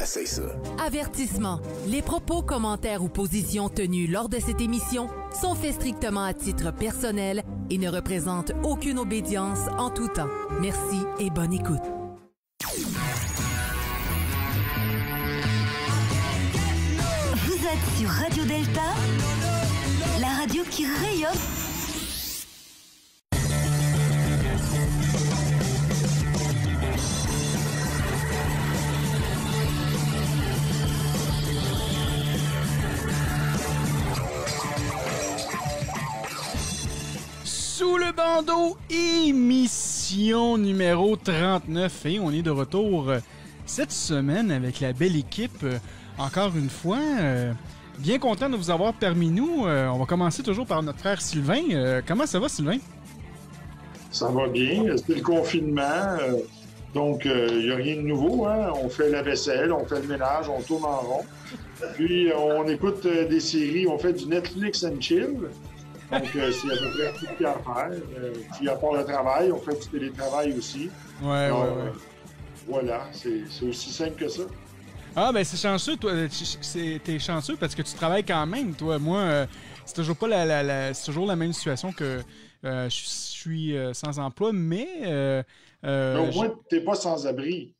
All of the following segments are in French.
Essaye ça. Avertissement. Les propos, commentaires ou positions tenus lors de cette émission sont faits strictement à titre personnel et ne représentent aucune obédience en tout temps. Merci et bonne écoute. Vous êtes sur Radio Delta, la radio qui rayonne. Sous le bandeau, émission numéro 39 et on est de retour cette semaine avec la belle équipe. Encore une fois, bien content de vous avoir parmi nous. On va commencer toujours par notre frère Sylvain. Comment ça va, Sylvain? Ça va bien. C'est le confinement. Donc, il n'y a rien de nouveau. Hein? On fait la vaisselle, on fait le ménage, on tourne en rond. Puis, on écoute des séries, on fait du Netflix and chill. Donc, c'est à peu près tout ce qu'il y a à faire. Puis, à part le travail, on fait du télétravail aussi. Ouais. Voilà, c'est aussi simple que ça. Ah, ben c'est chanceux, toi. T'es chanceux parce que tu travailles quand même, toi. Moi, c'est toujours pas c'est toujours la même situation que je suis sans emploi, mais au moins, t'es pas sans abri.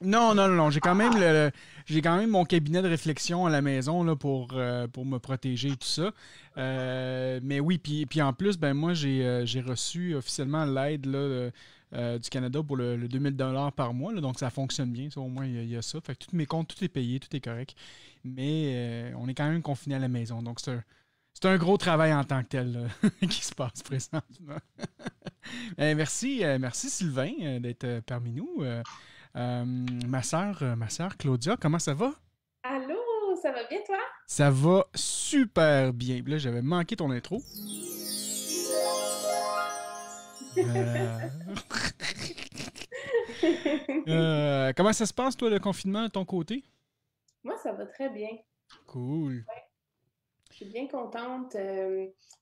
Non. J'ai quand même mon cabinet de réflexion à la maison là, pour me protéger et tout ça. Mais oui, puis en plus, ben moi j'ai reçu officiellement l'aide là, du Canada pour le 2000 $ par mois. Là, donc ça fonctionne bien. Ça, au moins, il y a ça. Fait que tous mes comptes, tout est payé, tout est correct. Mais on est quand même confiné à la maison. Donc c'est un gros travail en tant que tel là, qui se passe présentement. Merci Sylvain d'être parmi nous. Ma sœur Claudia, comment ça va? Allô, ça va bien toi? Ça va super bien. Là, j'avais manqué ton intro. Comment ça se passe, toi, le confinement, de ton côté? Moi, ça va très bien. Cool. Ouais. Je suis bien contente.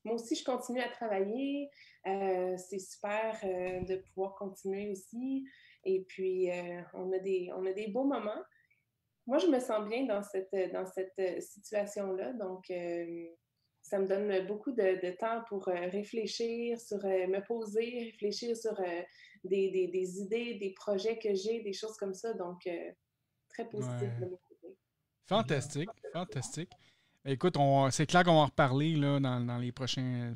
Moi aussi, je continue à travailler. C'est super de pouvoir continuer aussi. Et puis, on a des beaux moments. Moi, je me sens bien dans cette situation-là. Donc, ça me donne beaucoup de temps pour réfléchir me poser, réfléchir sur des idées, des projets que j'ai, des choses comme ça. Donc, très positif de mon côté. Fantastique. Écoute, c'est clair qu'on va en reparler là, dans les prochains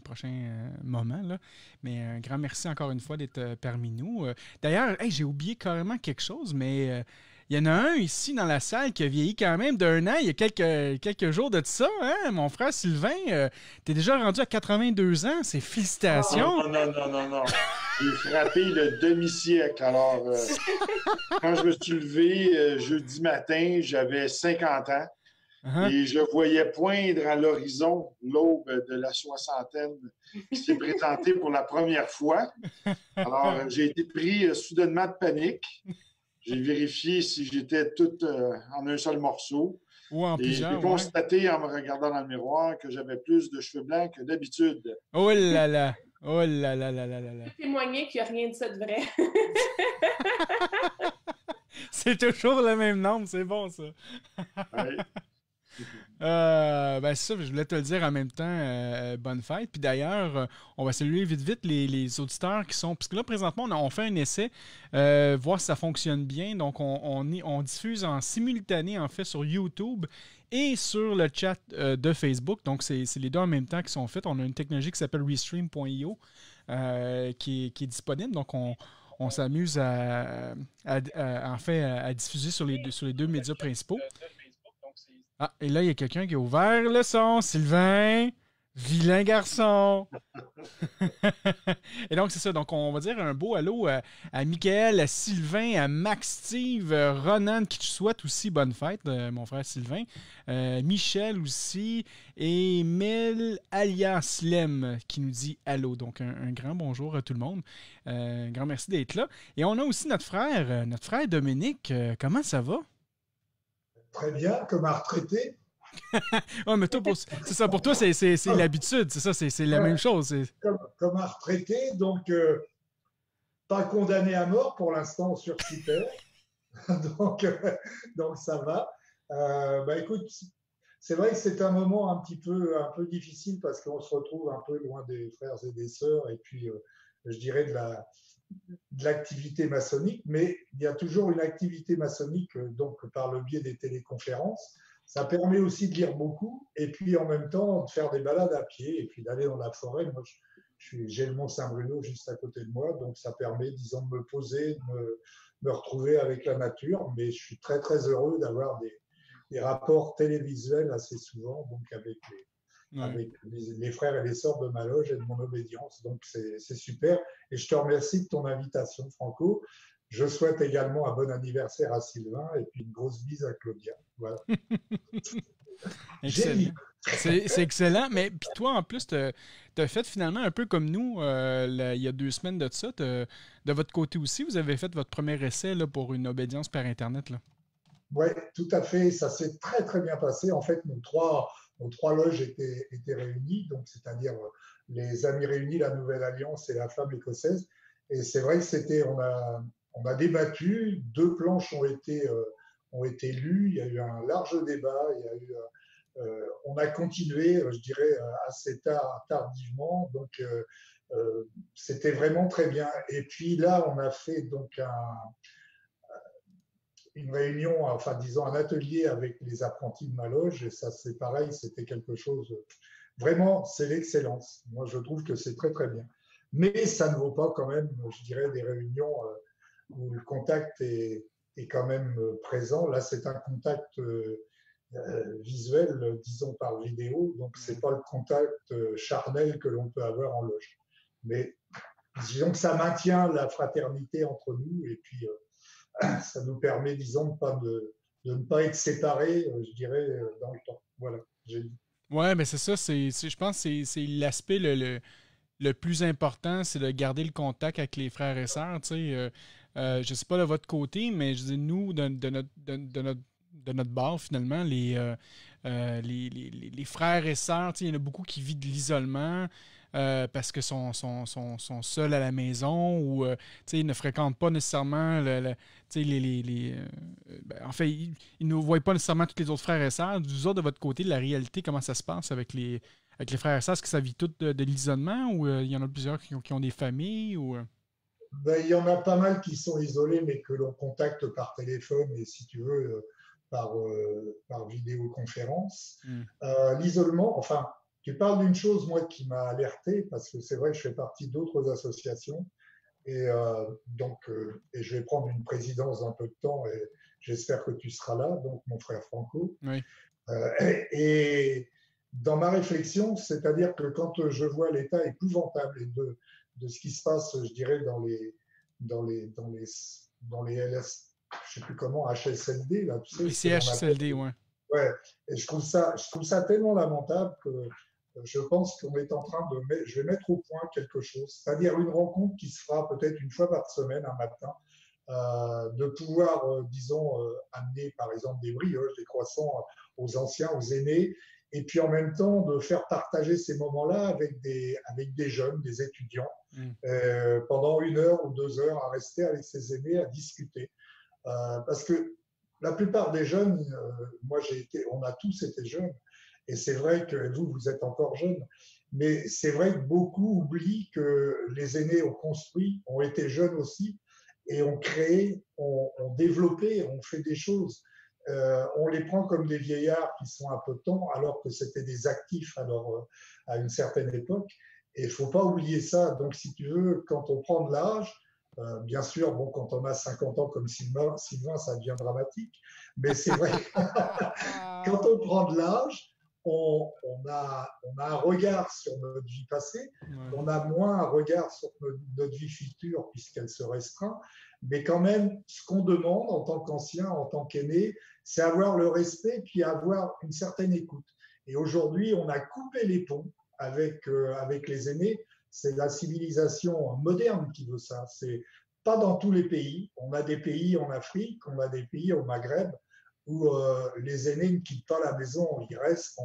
moments. Là. Mais un grand merci encore une fois d'être parmi nous. D'ailleurs, j'ai oublié carrément quelque chose, mais il y en a un ici dans la salle qui a vieilli quand même d'1 an. Il y a quelques jours de ça. Hein? Mon frère Sylvain, t'es déjà rendu à 82 ans. C'est félicitations. Non. J'ai frappé le demi-siècle. Alors, quand je me suis levé jeudi matin, j'avais 50 ans. Uh-huh. Et je voyais poindre à l'horizon l'aube de la soixantaine qui s'est présentée pour la première fois. Alors, j'ai été pris soudainement de panique. J'ai vérifié si j'étais tout en un seul morceau. Ou en pyjama. J'ai constaté en me regardant dans le miroir que j'avais plus de cheveux blancs que d'habitude. Oh là là! Je peux témoigner qu'il n'y a rien de ça de vrai. C'est toujours le même nombre, c'est bon ça. Oui. C'est ça, je voulais te le dire en même temps, bonne fête. Puis d'ailleurs, on va saluer vite les auditeurs qui sont... Parce que là, présentement, on fait un essai, voir si ça fonctionne bien. Donc, on diffuse en simultané, en fait, sur YouTube et sur le chat de Facebook. Donc, c'est les deux en même temps qui sont faits. On a une technologie qui s'appelle Restream.io qui est disponible. Donc, on s'amuse à diffuser sur les deux médias principaux. Ah, et là, il y a quelqu'un qui a ouvert le son. Sylvain, vilain garçon. Et donc, c'est ça. Donc, on va dire un beau allô à Michael, à Sylvain, à Max Steve, Ronan, qui te souhaite aussi bonne fête, mon frère Sylvain. Michel aussi. Et Mel alias Lem qui nous dit allô. Donc, un grand bonjour à tout le monde. Un grand merci d'être là. Et on a aussi notre frère Dominique. Comment ça va? Très bien, comme un retraité. Ouais, mais toi, c'est ça, pour toi, c'est l'habitude, c'est ça, c'est la même chose. Comme un retraité, donc pas condamné à mort pour l'instant sur Super. donc, donc ça va. Écoute, c'est vrai que c'est un moment un peu difficile parce qu'on se retrouve un peu loin des frères et des sœurs et puis je dirais de l'activité maçonnique, mais il y a toujours une activité maçonnique donc par le biais des téléconférences. Ça permet aussi de lire beaucoup et puis en même temps de faire des balades à pied et puis d'aller dans la forêt. Moi, j'ai le Mont Saint-Bruno juste à côté de moi, donc ça permet, disons, de me poser, de me retrouver avec la nature. Mais je suis très, très heureux d'avoir des rapports télévisuels assez souvent, donc avec les frères et les sœurs de ma loge et de mon obédience. Donc c'est super. Et je te remercie de ton invitation, Franco. Je souhaite également un bon anniversaire à Sylvain et puis une grosse bise à Claudia. Voilà. Excellent. C'est excellent. Mais puis toi, en plus, tu as fait finalement un peu comme nous il y a 2 semaines de ça. De votre côté aussi, vous avez fait votre premier essai là, pour une obédience par Internet. Oui, tout à fait. Ça s'est très, très bien passé. En fait, nos trois loges étaient réunies, donc c'est-à-dire les Amis réunis, la Nouvelle Alliance et la Flamme écossaise. Et c'est vrai que on a débattu, 2 planches ont été lues, il y a eu un large débat, on a continué, je dirais, assez tardivement, donc c'était vraiment très bien. Et puis là, on a fait donc une réunion, enfin disons un atelier avec les apprentis de ma loge, et ça c'est pareil, c'était quelque chose, vraiment, c'est l'excellence. Moi, je trouve que c'est très très bien. Mais ça ne vaut pas quand même, je dirais, des réunions où le contact est quand même présent. Là, c'est un contact visuel, disons par vidéo, donc c'est pas le contact charnel que l'on peut avoir en loge. Mais disons que ça maintient la fraternité entre nous et puis ça nous permet, disons, de ne pas être séparés, je dirais, dans le temps. Voilà, j'ai dit. Ouais, mais c'est ça. Je pense que c'est l'aspect le plus important, c'est de garder le contact avec les frères et sœurs. Je ne sais pas de votre côté, mais je dis nous, de notre bord, finalement, les frères et sœurs, il y en a beaucoup qui vivent de l'isolement parce que sont seuls à la maison ou ils ne fréquentent pas nécessairement en fait, ils ne voient pas nécessairement tous les autres frères et sœurs. Vous autres, de votre côté, la réalité, comment ça se passe avec les frères et sœurs? Est-ce que ça vit tout de l'isolement ou il y en a plusieurs qui ont des familles? Il y en a pas mal qui sont isolés, mais que l'on contacte par téléphone et, si tu veux, par vidéoconférence. L'isolement, enfin, tu parles d'une chose, moi, qui m'a alerté, parce que c'est vrai que je fais partie d'autres associations, et et je vais prendre une présidence dans un peu de temps, et j'espère que tu seras là, donc mon frère Franco. Oui. Et dans ma réflexion, c'est-à-dire que quand je vois l'état épouvantable de ce qui se passe, je dirais, dans les LS, je sais plus comment, HSLD, là, tu sais. Les CHSLD, ouais. Ouais, et je trouve ça tellement lamentable que je pense qu'on est en train je vais mettre au point quelque chose, c'est-à-dire une rencontre qui se fera peut-être une fois par semaine, un matin, de pouvoir, disons, amener par exemple des brioches, des croissants aux anciens, aux aînés, et puis en même temps de faire partager ces moments-là avec des jeunes, des étudiants, pendant 1 heure ou 2 heures à rester avec ces aînés, à discuter. Parce que la plupart des jeunes, on a tous été jeunes, et c'est vrai que vous êtes encore jeunes, mais c'est vrai que beaucoup oublient que les aînés ont construit, ont été jeunes aussi, et ont créé, ont développé, ont fait des choses. On les prend comme des vieillards qui sont un peu temps, alors que c'était des actifs à une certaine époque. Et il ne faut pas oublier ça. Donc, si tu veux, quand on prend de l'âge, bien sûr, bon, quand on a 50 ans comme Sylvain, ça devient dramatique. Mais c'est vrai, quand on prend de l'âge, on a un regard sur notre vie passée, on a moins un regard sur notre vie future puisqu'elle se restreint, mais quand même, ce qu'on demande en tant qu'ancien, en tant qu'aîné, c'est avoir le respect puis avoir une certaine écoute. Et aujourd'hui, on a coupé les ponts avec les aînés. C'est la civilisation moderne qui veut ça. C'est pas dans tous les pays. On a des pays en Afrique, on a des pays au Maghreb où les aînés ne quittent pas la maison, ils restent.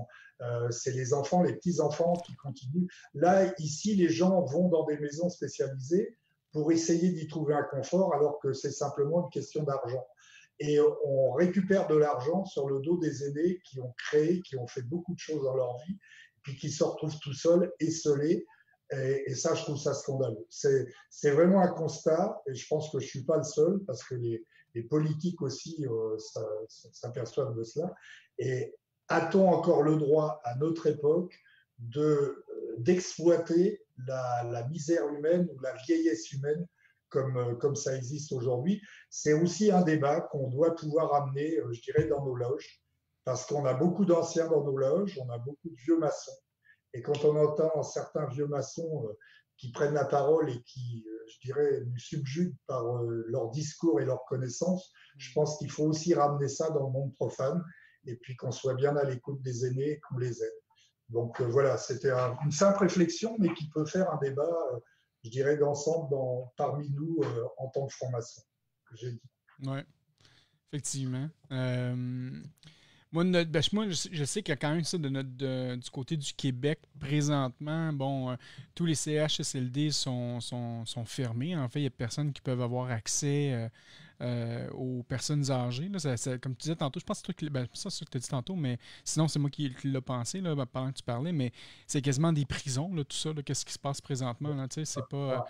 C'est les enfants, les petits-enfants qui continuent. Là, ici, les gens vont dans des maisons spécialisées pour essayer d'y trouver un confort, alors que c'est simplement une question d'argent. et on récupère de l'argent sur le dos des aînés qui ont créé, qui ont fait beaucoup de choses dans leur vie, puis qui se retrouvent tout seuls, esseulés. Et ça, je trouve ça scandaleux. C'est vraiment un constat, et je pense que je ne suis pas le seul, parce que les politiques aussi s'aperçoivent de cela. Et a-t-on encore le droit, à notre époque, d'exploiter la misère humaine ou la vieillesse humaine comme ça existe aujourd'hui? C'est aussi un débat qu'on doit pouvoir amener, je dirais, dans nos loges, parce qu'on a beaucoup d'anciens dans nos loges, on a beaucoup de vieux maçons. Et quand on entend certains vieux maçons qui prennent la parole et qui, je dirais, nous subjuguent par leur discours et leurs connaissances, je pense qu'il faut aussi ramener ça dans le monde profane et puis qu'on soit bien à l'écoute des aînés et qu'on les aide. Donc voilà, c'était une simple réflexion, mais qui peut faire un débat, je dirais, d'ensemble parmi nous en tant que francs-maçons, que j'ai dit. Oui, effectivement. Moi, je sais qu'il y a quand même ça du côté du Québec présentement. Bon, tous les CHSLD sont fermés. En fait, il n'y a personne qui peuvent avoir accès aux personnes âgées. Là, comme tu disais tantôt, je pense que c'est ça que tu as dit tantôt, mais sinon, c'est moi qui l'ai pensé là, pendant que tu parlais, mais c'est quasiment des prisons, là, tout ça. Qu'est-ce qui se passe présentement? Là, c'est pas...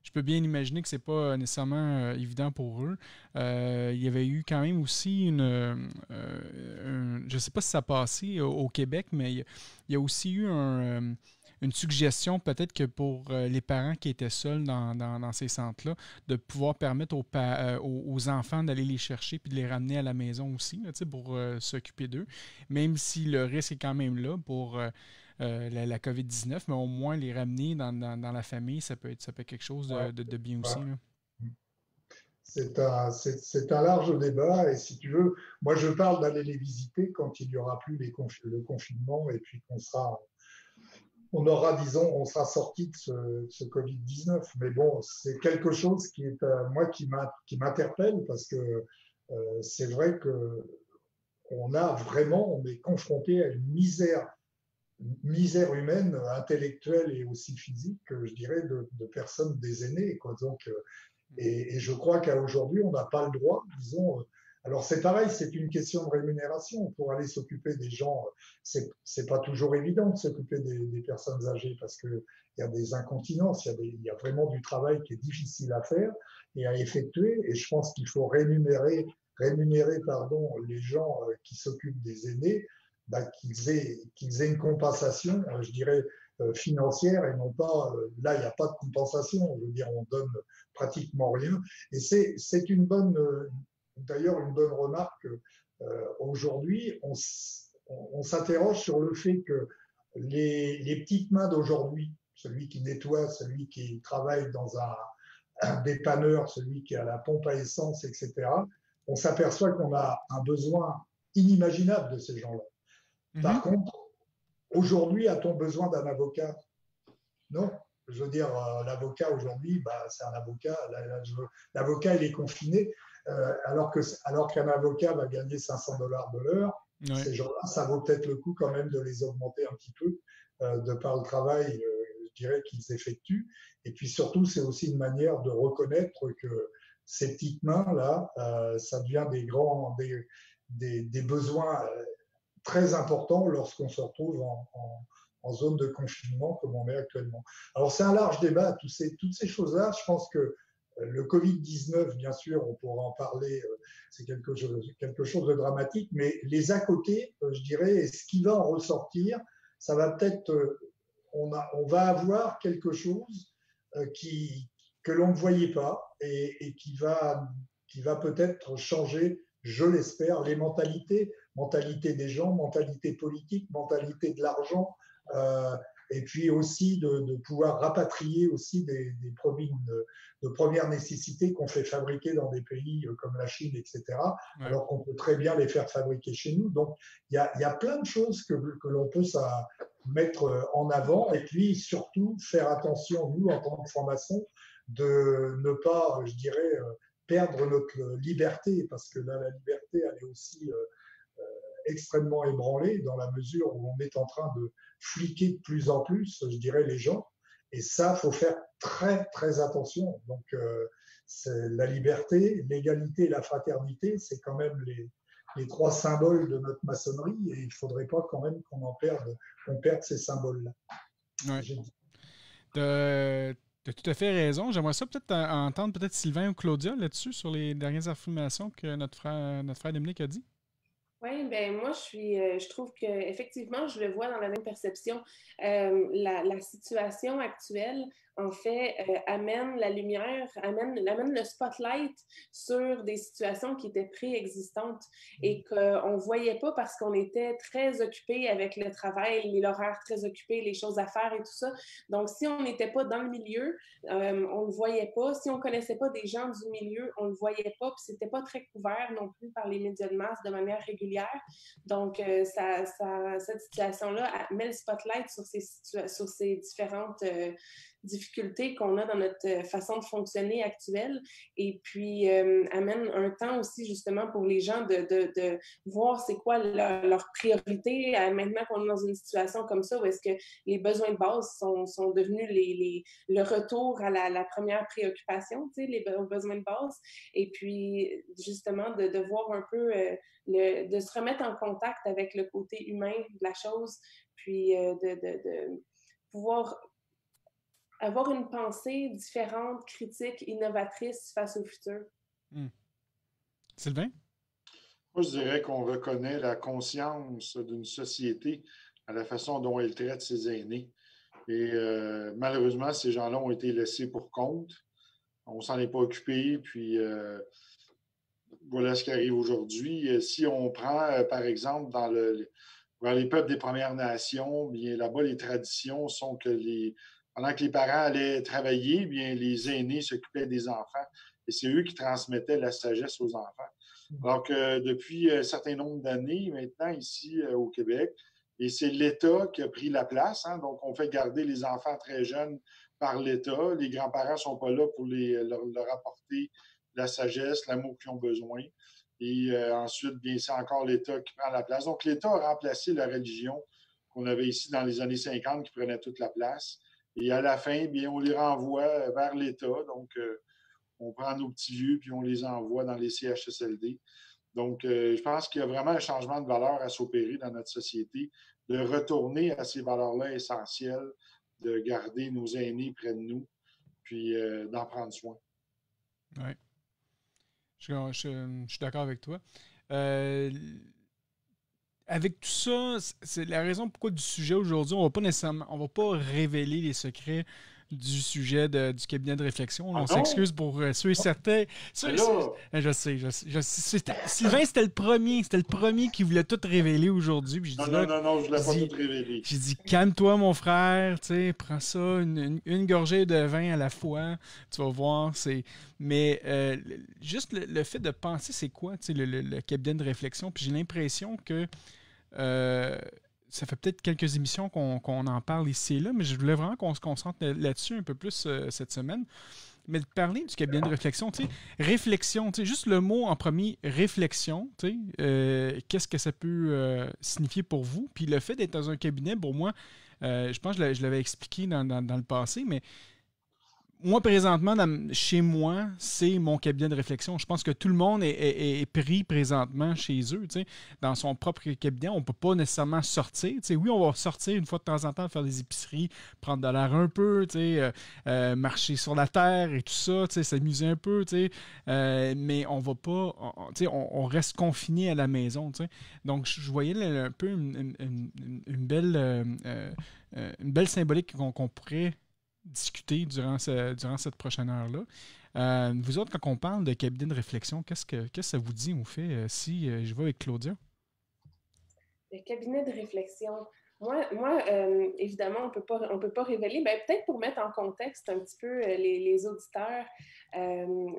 Je peux bien imaginer que c'est pas nécessairement évident pour eux. Il y avait eu quand même aussi je ne sais pas si ça a passé au Québec, mais il y a aussi eu une suggestion peut-être que pour les parents qui étaient seuls dans ces centres-là, de pouvoir permettre aux enfants d'aller les chercher puis de les ramener à la maison aussi, là, pour s'occuper d'eux, même si le risque est quand même là pour... la COVID-19, mais au moins les ramener dans la famille, ça peut être quelque chose de bien aussi. Là. C'est un large débat, et si tu veux, moi je parle d'aller les visiter quand il n'y aura plus le confinement, et puis on sera sorti de ce Covid-19. Mais bon, c'est quelque chose qui est, moi, qui m'interpelle, parce que c'est vrai que on est confronté à une misère humaine, intellectuelle et aussi physique, je dirais, de personnes, des aînés, quoi. Donc, et je crois qu'à aujourd'hui, on n'a pas le droit, disons. Alors, c'est pareil, c'est une question de rémunération. Pour aller s'occuper des gens, c'est pas toujours évident de s'occuper des personnes âgées, parce qu'il y a des incontinences, il y a vraiment du travail qui est difficile à faire et à effectuer. Et je pense qu'il faut rémunérer les gens qui s'occupent des aînés, qu'ils aient une compensation, je dirais, financière, et non pas, là, il n'y a pas de compensation, je veux dire, on donne pratiquement rien. Et c'est d'ailleurs une bonne remarque. Aujourd'hui, on s'interroge sur le fait que les petites mains d'aujourd'hui, celui qui nettoie, celui qui travaille dans un dépanneur, celui qui a la pompe à essence, etc., on s'aperçoit qu'on a un besoin inimaginable de ces gens-là. Par contre, aujourd'hui, a-t-on besoin d'un avocat? Non. Je veux dire, l'avocat aujourd'hui, c'est un avocat. L'avocat, il est confiné, alors qu'un avocat va gagner $500 de l'heure. Ouais. Ces gens-là, ça vaut peut-être le coup quand même de les augmenter un petit peu, de par le travail, je dirais, qu'ils effectuent. Et puis surtout, c'est aussi une manière de reconnaître que ces petites mains-là, ça devient des besoins très important lorsqu'on se retrouve en zone de confinement comme on est actuellement. Alors c'est un large débat, toutes ces choses-là. Je pense que le Covid-19, bien sûr, on pourra en parler, c'est quelque chose de dramatique, mais les à côté, je dirais, et ce qui va en ressortir, ça va peut-être, on va avoir quelque chose que l'on ne voyait pas et qui va peut-être changer, je l'espère, les mentalités des gens, mentalité politique, mentalité de l'argent, et puis aussi de pouvoir rapatrier aussi des produits de première nécessité qu'on fait fabriquer dans des pays comme la Chine, etc., ouais. Alors qu'on peut très bien les faire fabriquer chez nous. Donc, il y a plein de choses que l'on peut mettre en avant, et puis surtout faire attention, nous, en tant que francs-maçons, de ne pas, je dirais, perdre notre liberté, parce que là, la liberté, elle est aussi extrêmement ébranlée, dans la mesure où on est en train de fliquer de plus en plus, je dirais, les gens. Et ça, il faut faire très, très attention. Donc, c'est la liberté, l'égalité et la fraternité, c'est quand même les trois symboles de notre maçonnerie et il ne faudrait pas quand même qu'on perde ces symboles-là. Ouais. Tu as tout à fait raison. J'aimerais ça peut-être entendre peut-être Sylvain ou Claudia là-dessus, sur les dernières affirmations que notre frère Dominique a dit. Oui, ben moi, je trouve qu'effectivement, je le vois dans la même perception. La situation actuelle, en fait, amène la lumière, amène le spotlight sur des situations qui étaient préexistantes et qu'on ne voyait pas parce qu'on était très occupé avec le travail, l'horaire très occupé, les choses à faire et tout ça. Donc, si on n'était pas dans le milieu, on ne le voyait pas. Si on ne connaissait pas des gens du milieu, on ne le voyait pas. Puis, ce n'était pas très couvert non plus par les médias de masse de manière régulière. Donc, cette situation-là met le spotlight sur ces différentes difficultés qu'on a dans notre façon de fonctionner actuelle et puis amène un temps aussi justement pour les gens de voir c'est quoi leur priorité maintenant qu'on est dans une situation comme ça où est-ce que les besoins de base sont devenus le retour à la première préoccupation, tu sais, les besoins de base et puis justement de voir un peu de se remettre en contact avec le côté humain de la chose puis de pouvoir avoir une pensée différente, critique, innovatrice face au futur. Sylvain? Moi, je dirais qu'on reconnaît la conscience d'une société à la façon dont elle traite ses aînés. Et malheureusement, ces gens-là ont été laissés pour compte. On ne s'en est pas occupé, puis voilà ce qui arrive aujourd'hui. Si on prend, par exemple, dans les peuples des Premières Nations, bien là-bas, les traditions sont que pendant que les parents allaient travailler, bien, les aînés s'occupaient des enfants et c'est eux qui transmettaient la sagesse aux enfants. Alors que depuis un certain nombre d'années, maintenant, ici au Québec, et c'est l'État qui a pris la place. Hein, donc, on fait garder les enfants très jeunes par l'État. Les grands-parents ne sont pas là pour leur apporter la sagesse, l'amour qu'ils ont besoin. Et ensuite, bien, c'est encore l'État qui prend la place. Donc, l'État a remplacé la religion qu'on avait ici dans les années 50 qui prenait toute la place. Et à la fin, bien, on les renvoie vers l'État. Donc, on prend nos petits vieux puis on les envoie dans les CHSLD. Donc, je pense qu'il y a vraiment un changement de valeur à s'opérer dans notre société, de retourner à ces valeurs-là essentielles, de garder nos aînés près de nous, puis d'en prendre soin. Oui. Je suis d'accord avec toi. Avec tout ça, c'est la raison pourquoi du sujet aujourd'hui, on va pas révéler les secrets du sujet du cabinet de réflexion. On s'excuse pour ceux et certains. Je sais. Sylvain, c'était le premier qui voulait tout révéler aujourd'hui. Non, je voulais pas tout révéler. J'ai dit, calme-toi, mon frère, prends ça, une gorgée de vin à la fois, tu vas voir. Mais juste le fait de penser, c'est quoi, le cabinet de réflexion? Puis j'ai l'impression que ça fait peut-être quelques émissions qu'on en parle ici et là, mais je voulais vraiment qu'on se concentre là-dessus un peu plus cette semaine. Mais de parler du cabinet de réflexion, réflexion, juste le mot en premier, réflexion, qu'est-ce que ça peut signifier pour vous? Puis le fait d'être dans un cabinet, pour moi, je pense que je l'avais expliqué dans le passé, mais moi, présentement, chez moi, c'est mon cabinet de réflexion. Je pense que tout le monde est pris présentement chez eux, dans son propre cabinet. On ne peut pas nécessairement sortir. Oui, on va sortir une fois de temps en temps, faire des épiceries, prendre de l'air un peu, marcher sur la terre et tout ça, s'amuser un peu, mais on va pas, on reste confiné à la maison. Donc, je voyais un peu une belle symbolique qu'on pourrait discuter durant cette prochaine heure-là. Vous autres, quand on parle de cabinet de réflexion, qu'est-ce que ça vous dit ou fait si je vais avec Claudia? Le cabinet de réflexion. Moi évidemment, on peut pas révéler. Peut-être pour mettre en contexte un petit peu les auditeurs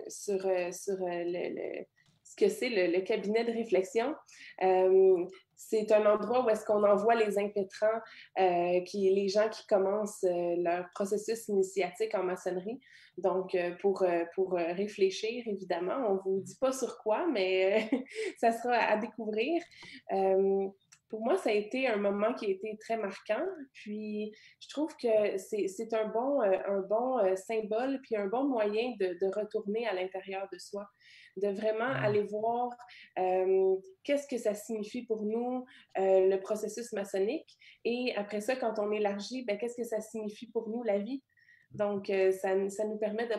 sur ce que c'est le cabinet de réflexion. C'est un endroit où est-ce qu'on envoie les impétrants, les gens qui commencent leur processus initiatique en maçonnerie. Donc, pour réfléchir, évidemment, on ne vous dit pas sur quoi, mais ça sera à découvrir. Pour moi, ça a été un moment qui a été très marquant. Puis, je trouve que c'est un bon symbole, puis un bon moyen de retourner à l'intérieur de soi, de vraiment aller voir qu'est-ce que ça signifie pour nous, le processus maçonnique. Et après ça, quand on élargit, ben, qu'est-ce que ça signifie pour nous, la vie? Donc, ça nous permet de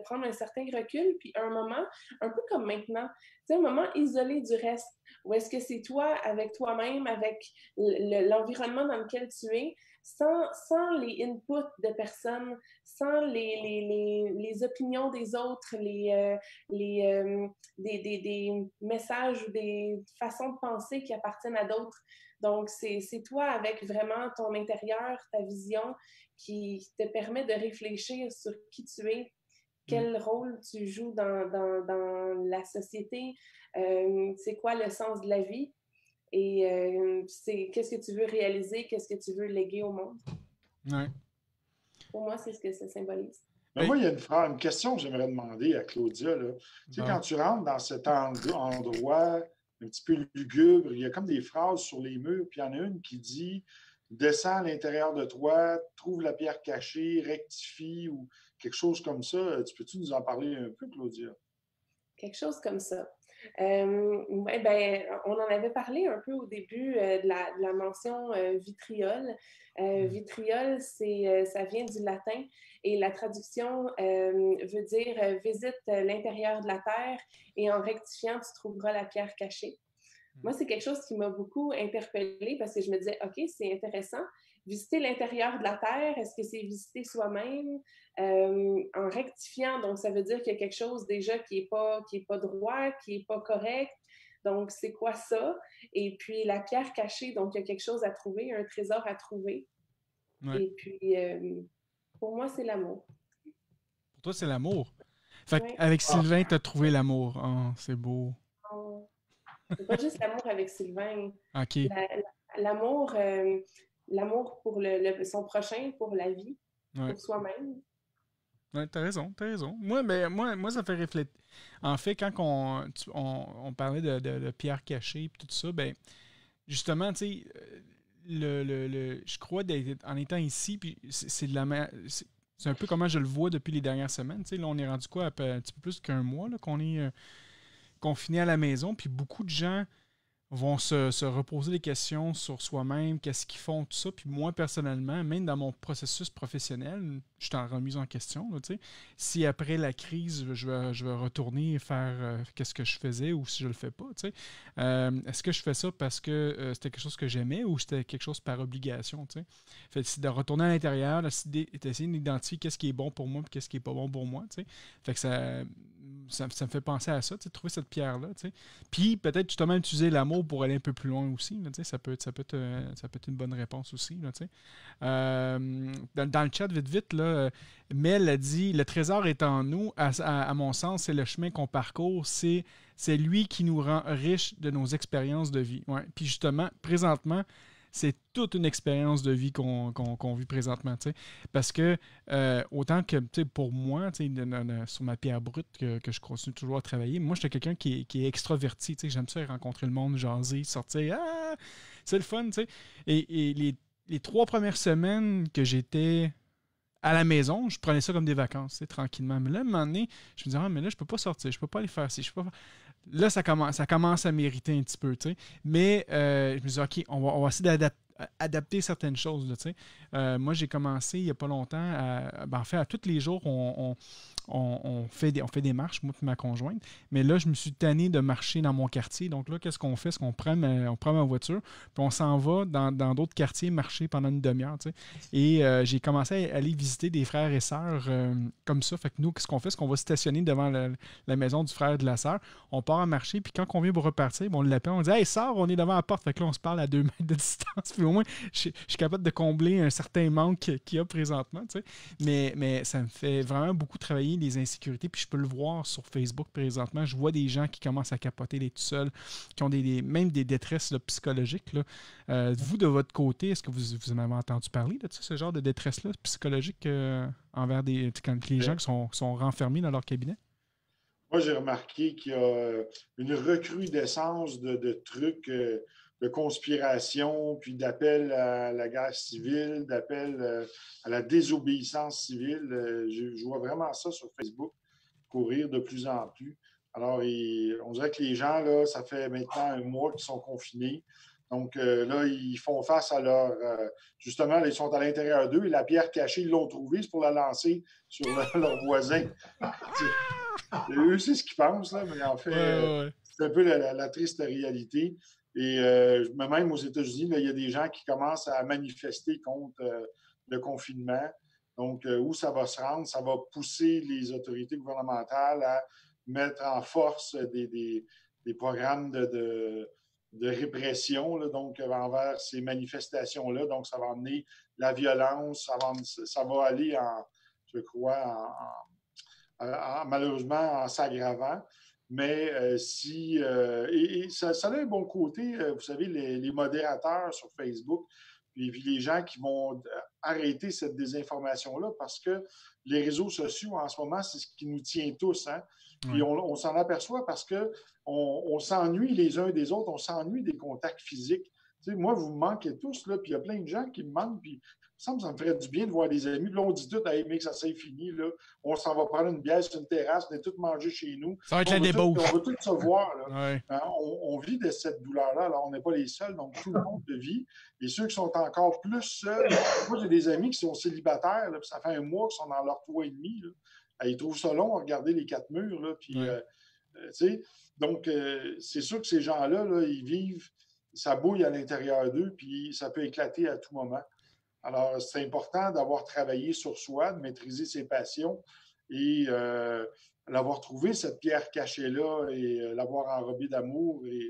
prendre un certain recul, puis un moment, un peu comme maintenant, un moment isolé du reste, où est-ce que c'est toi, avec toi-même, avec l'environnement dans lequel tu es, sans les inputs de personnes, sans les opinions des autres, des messages ou des façons de penser qui appartiennent à d'autres. Donc, c'est toi avec vraiment ton intérieur, ta vision, qui te permet de réfléchir sur qui tu es, quel rôle tu joues dans la société, c'est quoi le sens de la vie et qu'est-ce que tu veux réaliser, qu'est-ce que tu veux léguer au monde. Ouais. Pour moi, c'est ce que ça symbolise. Mais moi, il y a une question que j'aimerais demander à Claudia. Là. Tu sais, quand tu rentres dans cet endroit un petit peu lugubre, il y a comme des phrases sur les murs, puis il y en a une qui dit « Descends à l'intérieur de toi, trouve la pierre cachée, rectifie » ou quelque chose comme ça. Peux-tu nous en parler un peu, Claudia? Quelque chose comme ça. Ouais, ben, on en avait parlé un peu au début de la mention vitriol. Vitriol, ça vient du latin et la traduction veut dire visite l'intérieur de la terre et en rectifiant, tu trouveras la pierre cachée. Moi, c'est quelque chose qui m'a beaucoup interpellée parce que je me disais, OK, c'est intéressant. Visiter l'intérieur de la terre, est-ce que c'est visiter soi-même en rectifiant? Donc, ça veut dire qu'il y a quelque chose déjà qui est pas droit, qui n'est pas correct. Donc, c'est quoi ça? Et puis, la pierre cachée, donc il y a quelque chose à trouver, un trésor à trouver. Ouais. Et puis, pour moi, c'est l'amour. Pour toi, c'est l'amour? Fait qu'avec Sylvain, tu as trouvé l'amour. Oh, c'est beau. Oh. C'est pas juste l'amour avec Sylvain. OK. L'amour... l'amour pour son prochain, pour la vie, pour soi-même. Oui, t'as raison. Moi, ça fait réfléchir. En fait, quand on parlait de pierre cachée et tout ça, ben justement, tu sais, je crois en étant ici, puis c'est un peu comment je le vois depuis les dernières semaines. Tu sais, là, on est rendu quoi, un petit peu plus qu'un mois là, qu'on est confiné à la maison, puis beaucoup de gens vont se reposer des questions sur soi-même, qu'est-ce qu'ils font, tout ça. Puis moi, personnellement, même dans mon processus professionnel, je suis en remise en question. Là, si après la crise, je vais retourner faire qu'est-ce que je faisais ou si je le fais pas. Est-ce que je fais ça parce que c'était quelque chose que j'aimais ou c'était quelque chose par obligation? Fait c'est de retourner à l'intérieur, d'essayer d'identifier qu'est-ce qui est bon pour moi et qu'est-ce qui est pas bon pour moi. Fait que ça me fait penser à ça, trouver cette pierre-là. Puis peut-être justement utiliser l'amour pour aller un peu plus loin aussi. Là, ça peut être une bonne réponse aussi. Là, dans le chat, vite, là, Mel a dit « Le trésor est en nous. À mon sens, c'est le chemin qu'on parcourt. C'est lui qui nous rend riches de nos expériences de vie. » Ouais. Puis justement, présentement, c'est toute une expérience de vie qu'on vit présentement. T'sais. Parce que autant que pour moi, sur ma pierre brute que je continue toujours à travailler, moi, j'étais quelqu'un qui est extraverti. J'aime ça rencontrer le monde, jaser, sortir. Ah! C'est le fun. T'sais. Et les 3 premières semaines que j'étais à la maison, je prenais ça comme des vacances, tranquillement. Mais là, à un moment donné, je me disais, mais là, je peux pas sortir, je peux pas aller faire ci, je peux pas faire... Là, ça commence à mériter un petit peu, tu sais. Mais je me dis, OK, on va essayer d'adapter certaines choses, là, tu sais. Moi, j'ai commencé il n'y a pas longtemps en fait, à tous les jours, on fait des marches, moi et ma conjointe. Mais là, je me suis tanné de marcher dans mon quartier. Donc là, qu'est-ce qu'on fait? C'est qu'on prend ma voiture, puis on s'en va dans d'autres quartiers marcher pendant une demi-heure. Tu sais. Et j'ai commencé à aller visiter des frères et sœurs comme ça. Fait que nous, qu'est-ce qu'on fait? C'est qu'on va stationner devant la maison du frère et de la sœur. On part à marcher, puis quand on vient pour repartir, on l'appelle, on dit « Hey, sœur, on est devant la porte. » Fait que là, on se parle à 2 mètres de distance. Puis au moins, je suis capable de combler un certain manque qu'il y a présentement. Tu sais. Mais ça me fait vraiment beaucoup travailler les insécurités, puis je peux le voir sur Facebook présentement. Je vois des gens qui commencent à capoter les tout seuls, qui ont même des détresses là, psychologiques. Là. Vous, de votre côté, est-ce que vous en avez entendu parler de ce genre de détresse-là psychologique envers quand les gens qui sont renfermés dans leur cabinet? moi, j'ai remarqué qu'il y a une recrudescence de trucs de conspiration, puis d'appels à la guerre civile, d'appels à la désobéissance civile. Je vois vraiment ça sur Facebook courir de plus en plus. Alors, on dirait que les gens, là, ça fait maintenant un mois qu'ils sont confinés. Donc, là, ils font face à leur... justement, là, ils sont à l'intérieur d'eux et la pierre cachée, ils l'ont trouvée, c'est pour la lancer sur leurs voisins. Eux, c'est ce qu'ils pensent, là, mais en fait, c'est un peu la triste réalité. Et même aux États-Unis, là, il y a des gens qui commencent à manifester contre le confinement. Donc, où ça va se rendre, ça va pousser les autorités gouvernementales à mettre en force des programmes de répression là, donc, envers ces manifestations-là. Donc, ça va amener la violence, ça va aller je crois, malheureusement en s'aggravant. Mais et ça a un bon côté, vous savez, les modérateurs sur Facebook, puis les gens qui vont arrêter cette désinformation-là parce que les réseaux sociaux, en ce moment, c'est ce qui nous tient tous. Hein? Puis on s'en aperçoit parce qu'on s'ennuie les uns des autres, on s'ennuie des contacts physiques. Tu sais, moi, vous me manquez tous, là, puis il y a plein de gens qui me manquent, puis ça me ferait du bien de voir des amis. Puis là, on dit tout, hey, mec, ça c'est fini, là. On s'en va prendre une bière sur une terrasse, on est tous mangés chez nous. Ça va être la débauche. On va tous se voir, là. Ouais. Hein? On vit de cette douleur-là, alors on n'est pas les seuls, donc tout le monde le vit. Et ceux qui sont encore plus seuls, moi, j'ai des amis qui sont célibataires, là, puis ça fait un mois qu'ils sont dans leur 3,5, là. Ils trouvent ça long à regarder les 4 murs, là, puis, tu sais, donc, c'est sûr que ces gens-là, là, ils vivent, ça bouille à l'intérieur d'eux, puis ça peut éclater à tout moment. Alors, c'est important d'avoir travaillé sur soi, de maîtriser ses passions et l'avoir trouvé, cette pierre cachée-là, et l'avoir enrobée d'amour et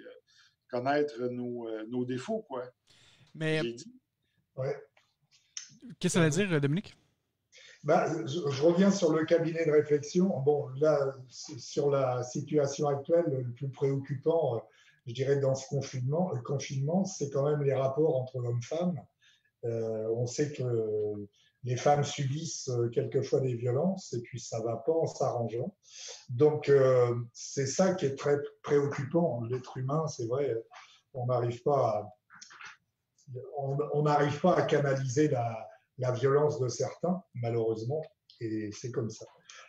connaître nos défauts, quoi. Mais j'ai dit. Ouais. Qu'est-ce que ça veut dire, Dominique? Ben, je reviens sur le cabinet de réflexion. Bon, là, sur la situation actuelle, le plus préoccupant, je dirais, dans ce confinement, c'est quand même les rapports entre hommes-femmes. On sait que les femmes subissent quelquefois des violences et puis ça ne va pas en s'arrangeant. Donc, c'est ça qui est très préoccupant. L'être humain, c'est vrai, on n'arrive pas à canaliser la violence de certains, malheureusement, et c'est comme ça.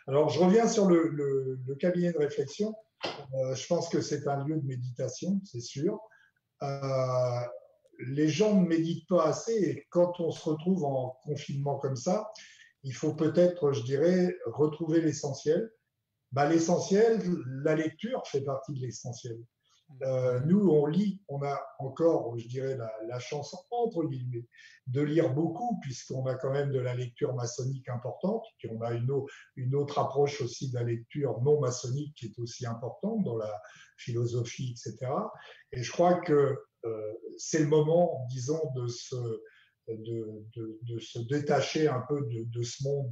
Alors, je reviens sur le cabinet de réflexion. Je pense que c'est un lieu de méditation, c'est sûr. Les gens ne méditent pas assez et quand on se retrouve en confinement comme ça, il faut peut-être, je dirais, retrouver l'essentiel. L'essentiel, la lecture fait partie de l'essentiel. Nous, on lit, on a encore, je dirais, la chance, entre guillemets, de lire beaucoup, puisqu'on a quand même de la lecture maçonnique importante, puis on a une autre approche aussi de la lecture non maçonnique qui est aussi importante dans la philosophie, etc. Et je crois que c'est le moment, disons, de se détacher un peu de ce monde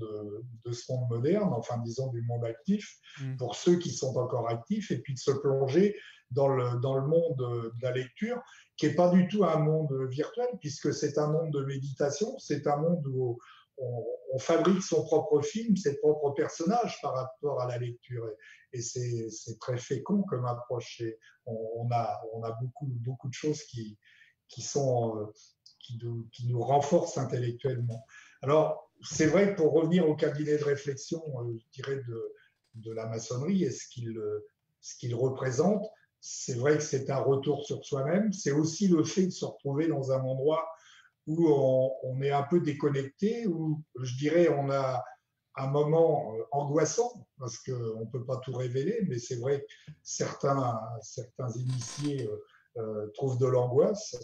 moderne, enfin, disons, du monde actif, pour ceux qui sont encore actifs, et puis de se plonger dans le monde de la lecture, qui n'est pas du tout un monde virtuel, puisque c'est un monde de méditation, c'est un monde où on fabrique son propre film, ses propres personnages par rapport à la lecture. Et c'est très fécond comme approche. Et on a beaucoup de choses qui nous renforcent intellectuellement. Alors, c'est vrai que pour revenir au cabinet de réflexion, je dirais, de la maçonnerie et ce qu'il représente, c'est vrai que c'est un retour sur soi-même. C'est aussi le fait de se retrouver dans un endroit où on est un peu déconnecté, où, je dirais, on a un moment angoissant, parce qu'on ne peut pas tout révéler, mais c'est vrai que certains initiés trouvent de l'angoisse,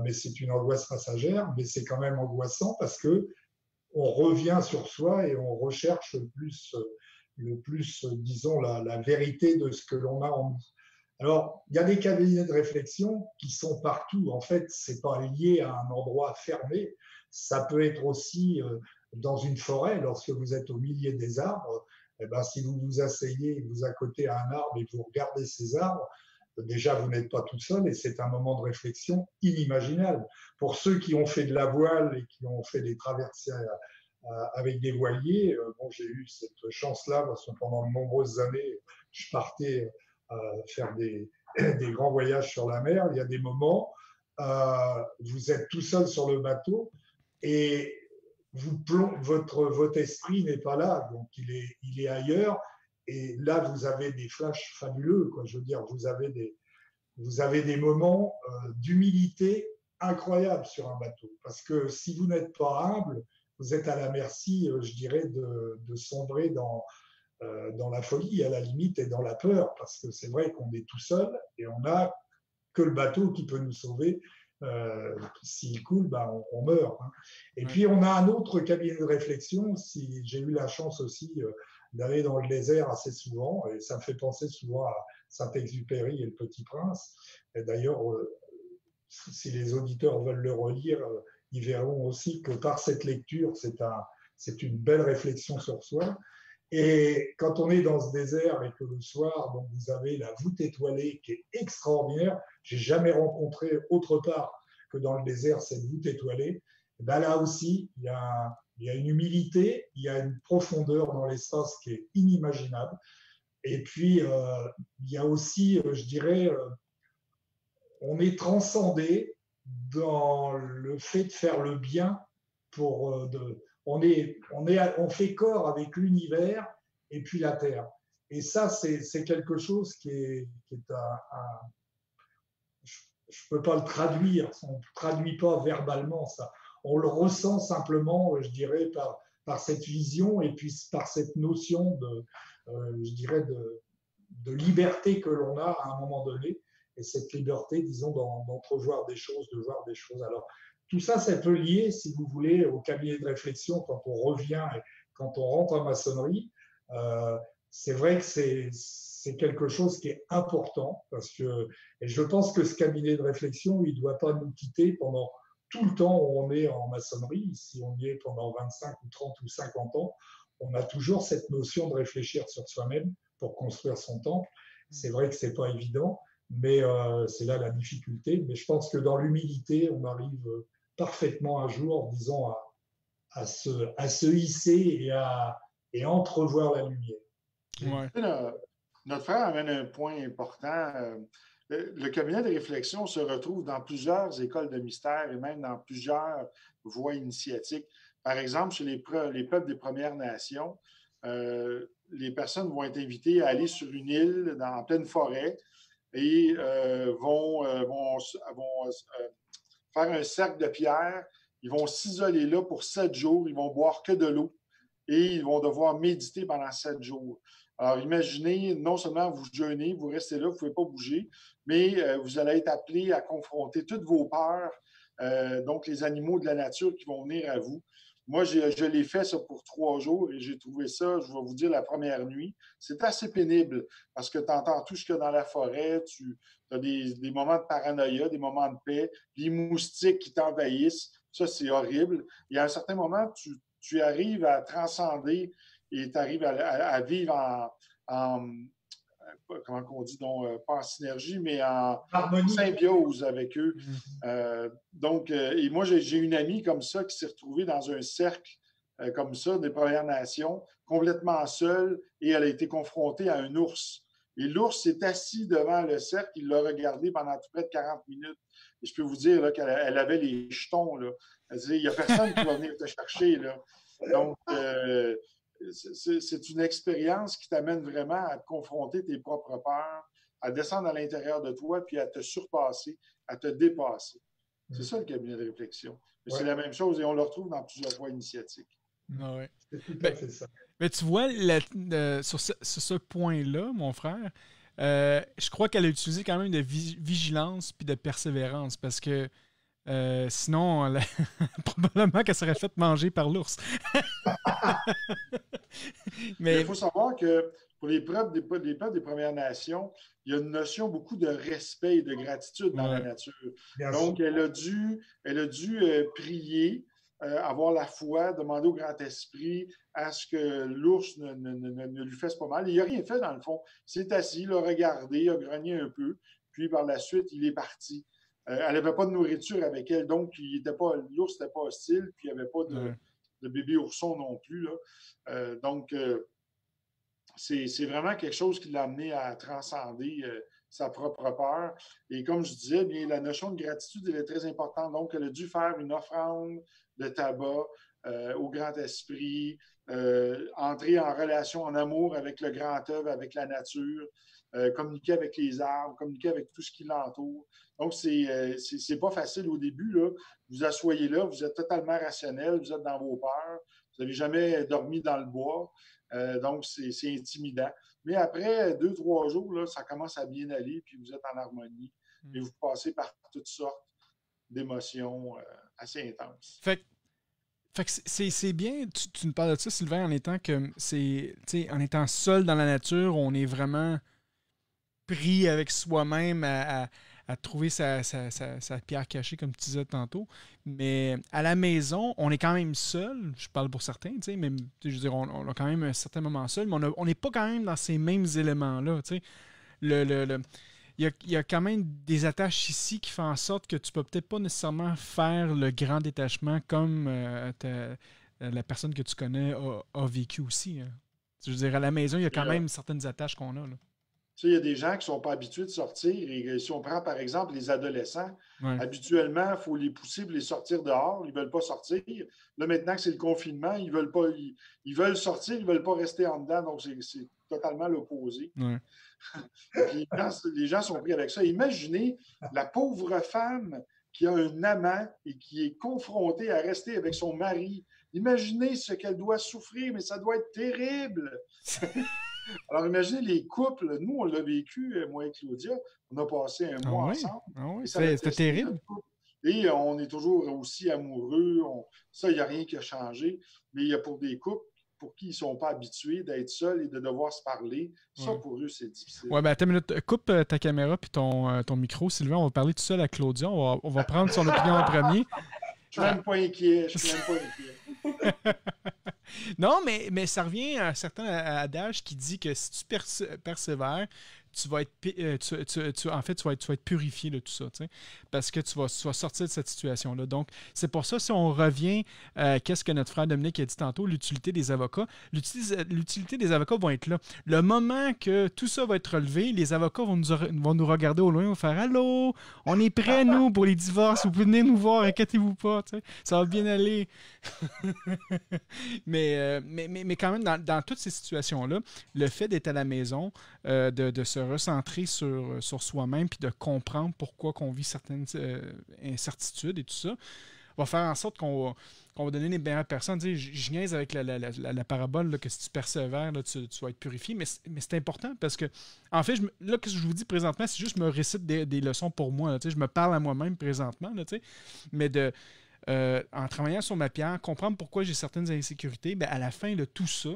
mais c'est une angoisse passagère, mais c'est quand même angoissant parce qu'on revient sur soi et on recherche le plus disons, la vérité de ce que l'on a en nous. Alors, il y a des cabinets de réflexion qui sont partout. En fait, ce n'est pas lié à un endroit fermé. Ça peut être aussi dans une forêt, lorsque vous êtes au milieu des arbres. Eh ben, si vous vous asseyez, vous accotez à un arbre et vous regardez ces arbres, déjà, vous n'êtes pas tout seul et c'est un moment de réflexion inimaginable. Pour ceux qui ont fait de la voile et qui ont fait des traversées avec des voiliers, bon, j'ai eu cette chance-là parce que pendant de nombreuses années, je partais faire des grands voyages sur la mer. Il y a des moments, vous êtes tout seul sur le bateau et votre esprit n'est pas là, donc il est ailleurs. Et là, vous avez des flashs fabuleux, quoi. Je veux dire, vous avez des moments d'humilité incroyables sur un bateau. Parce que si vous n'êtes pas humble, vous êtes à la merci, je dirais, de sombrer dans la folie, à la limite, et dans la peur. Parce que c'est vrai qu'on est tout seul et on n'a que le bateau qui peut nous sauver. S'il coule, ben, on meurt. Hein. Et puis, on a un autre cabinet de réflexion. Si j'ai eu la chance aussi d'aller dans le désert assez souvent, et ça me fait penser souvent à Saint-Exupéry et le Petit Prince. Et d'ailleurs, si les auditeurs veulent le relire, ils verront aussi que par cette lecture, c'est une belle réflexion sur soi. Et quand on est dans ce désert et que le soir, donc vous avez la voûte étoilée qui est extraordinaire, j'ai jamais rencontré autre part que dans le désert cette voûte étoilée. Et ben là aussi, il y a une humilité, il y a une profondeur dans l'espace qui est inimaginable. Et puis, il y a aussi, je dirais, on est transcendé dans le fait de faire le bien on fait corps avec l'univers et puis la Terre. Et ça, c'est quelque chose qui est je ne peux pas le traduire, on ne traduit pas verbalement ça. On le ressent simplement, je dirais, par cette vision et puis par cette notion je dirais, de liberté que l'on a à un moment donné. Et cette liberté, disons, d'entrevoir des choses, de voir des choses. Alors, tout ça, ça peut lier, si vous voulez, au cabinet de réflexion quand on revient et quand on rentre en maçonnerie. C'est vrai que c'est quelque chose qui est important et je pense que ce cabinet de réflexion, il ne doit pas nous quitter pendant tout le temps où on est en maçonnerie. Si on y est pendant 25 ou 30 ou 50 ans, on a toujours cette notion de réfléchir sur soi-même pour construire son temple. C'est vrai que ce n'est pas évident, mais c'est là la difficulté. Mais je pense que dans l'humilité, on arrive parfaitement un jour, disons, à se hisser et à entrevoir la lumière. Ouais. Notre frère amène un point important. Le cabinet de réflexion se retrouve dans plusieurs écoles de mystère et même dans plusieurs voies initiatiques. Par exemple, chez les peuples des Premières Nations, les personnes vont être invitées à aller sur une île en pleine forêt et vont faire un cercle de pierre. Ils vont s'isoler là pour 7 jours. Ils vont boire que de l'eau et ils vont devoir méditer pendant 7 jours. Alors, imaginez, non seulement vous jeûnez, vous restez là, vous ne pouvez pas bouger, mais vous allez être appelé à confronter toutes vos peurs, donc les animaux de la nature qui vont venir à vous. Moi, je l'ai fait ça pour 3 jours et j'ai trouvé ça, je vais vous dire, la première nuit. C'est assez pénible parce que tu entends tout ce qu'il y a dans la forêt, tu as des moments de paranoïa, des moments de paix, les moustiques qui t'envahissent. Ça, c'est horrible. Et à un certain moment, tu arrives à transcender et tu arrives à vivre en comment on dit, donc, pas en synergie, mais en symbiose avec eux. Et moi, j'ai une amie comme ça qui s'est retrouvée dans un cercle comme ça, des Premières Nations, complètement seule, et elle a été confrontée à un ours. Et l'ours s'est assis devant le cercle, il l'a regardé pendant tout près de 40 minutes. Et je peux vous dire là, qu'elle avait les jetons. Là. Elle disait, il n'y a personne qui va venir te chercher. Là. Donc, c'est une expérience qui t'amène vraiment à te confronter tes propres peurs, à descendre à l'intérieur de toi, puis à te surpasser, à te dépasser. C'est ça le cabinet de réflexion. Mais c'est la même chose et on le retrouve dans plusieurs voies initiatiques. Ah ouais. C'est ça. Mais tu vois, sur ce point-là, mon frère, je crois qu'elle a utilisé quand même de vigilance puis de persévérance parce que sinon, probablement qu'elle serait faite manger par l'ours. Mais il faut savoir que pour les peuples des Premières Nations, il y a une notion beaucoup de respect et de gratitude dans la nature. Donc, elle a dû prier, avoir la foi, demander au Grand-Esprit à ce que l'ours ne lui fasse pas mal. Et il n'a rien fait, dans le fond. Il s'est assis, il a regardé, il a grogné un peu, puis par la suite, il est parti. Elle n'avait pas de nourriture avec elle, donc l'ours n'était pas hostile, puis il n'y avait pas de bébé ourson non plus. Là. c'est vraiment quelque chose qui l'a amené à transcender sa propre peur. Et comme je disais, bien, la notion de gratitude, elle est très importante. Donc, elle a dû faire une offrande de tabac au grand esprit, entrer en relation, en amour avec le grand œuvre, avec la nature, communiquer avec les arbres, communiquer avec tout ce qui l'entoure. Donc, c'est pas facile au début, là. Vous asseyez là, vous êtes totalement rationnel, vous êtes dans vos peurs, vous n'avez jamais dormi dans le bois. Donc, c'est intimidant. Mais après 2-3 jours, là, ça commence à bien aller, puis vous êtes en harmonie. Et vous passez par toutes sortes d'émotions assez intenses. Fait que c'est bien, tu nous parles de ça, Sylvain, en étant seul dans la nature, on est vraiment pris avec soi-même à trouver sa pierre cachée, comme tu disais tantôt. Mais à la maison, on est quand même seul. Je parle pour certains, mais je veux dire, on a quand même un certain moment seul, mais on n'est pas quand même dans ces mêmes éléments-là. Il y a quand même des attaches ici qui font en sorte que tu peux peut-être pas nécessairement faire le grand détachement comme la personne que tu connais a vécu aussi. Hein. Je veux dire, à la maison, il y a quand même certaines attaches qu'on a. Là. Tu sais, il y a des gens qui ne sont pas habitués de sortir. Et si on prend, par exemple, les adolescents, habituellement, il faut les pousser pour les sortir dehors. Ils ne veulent pas sortir. Là, maintenant que c'est le confinement, ils veulent sortir, ils ne veulent pas rester en dedans. Donc, c'est totalement l'opposé. Ouais. Les gens sont pris avec ça. Imaginez la pauvre femme qui a un amant et qui est confrontée à rester avec son mari. Imaginez ce qu'elle doit souffrir, mais ça doit être terrible. Alors, imaginez les couples. Nous, on l'a vécu, moi et Claudia. On a passé un mois ensemble. C'était terrible. Et on est toujours aussi amoureux. Ça, il n'y a rien qui a changé. Mais il y a pour des couples pour qui ils ne sont pas habitués d'être seuls et de devoir se parler. Ça, pour eux, c'est difficile. Ouais, ben attends une minute. Coupe ta caméra puis ton micro, Sylvain. On va parler tout seul à Claudia. On va prendre son opinion en premier. Je ne suis même pas inquiet. Non, mais ça revient à un certain adage qui dit que si tu persévères, tu vas être tu vas être purifié de tout ça, parce que tu vas sortir de cette situation-là. Donc, c'est pour ça, si on revient qu'est-ce que notre frère Dominique a dit tantôt, l'utilité des avocats. L'utilité des avocats va être là. Le moment que tout ça va être relevé, les avocats vont nous regarder au loin, vont faire « Allô, on est prêts, nous, pour les divorces. Vous pouvez venir nous voir, inquiétez-vous pas. » Ça va bien aller. mais quand même, dans toutes ces situations-là, le fait d'être à la maison, de se recentrer sur soi-même puis de comprendre pourquoi qu'on vit certaines incertitudes et tout ça, va faire en sorte qu'on va donner les meilleures personnes. Tu sais, je niaise avec la parabole là, que si tu persévères, là, tu vas être purifié, mais c'est important parce que, en fait, là, ce que je vous dis présentement, c'est juste que je me récite des leçons pour moi. Là, tu sais, je me parle à moi-même présentement, là, tu sais, mais en travaillant sur ma pierre, comprendre pourquoi j'ai certaines insécurités, bien, à la fin de tout ça,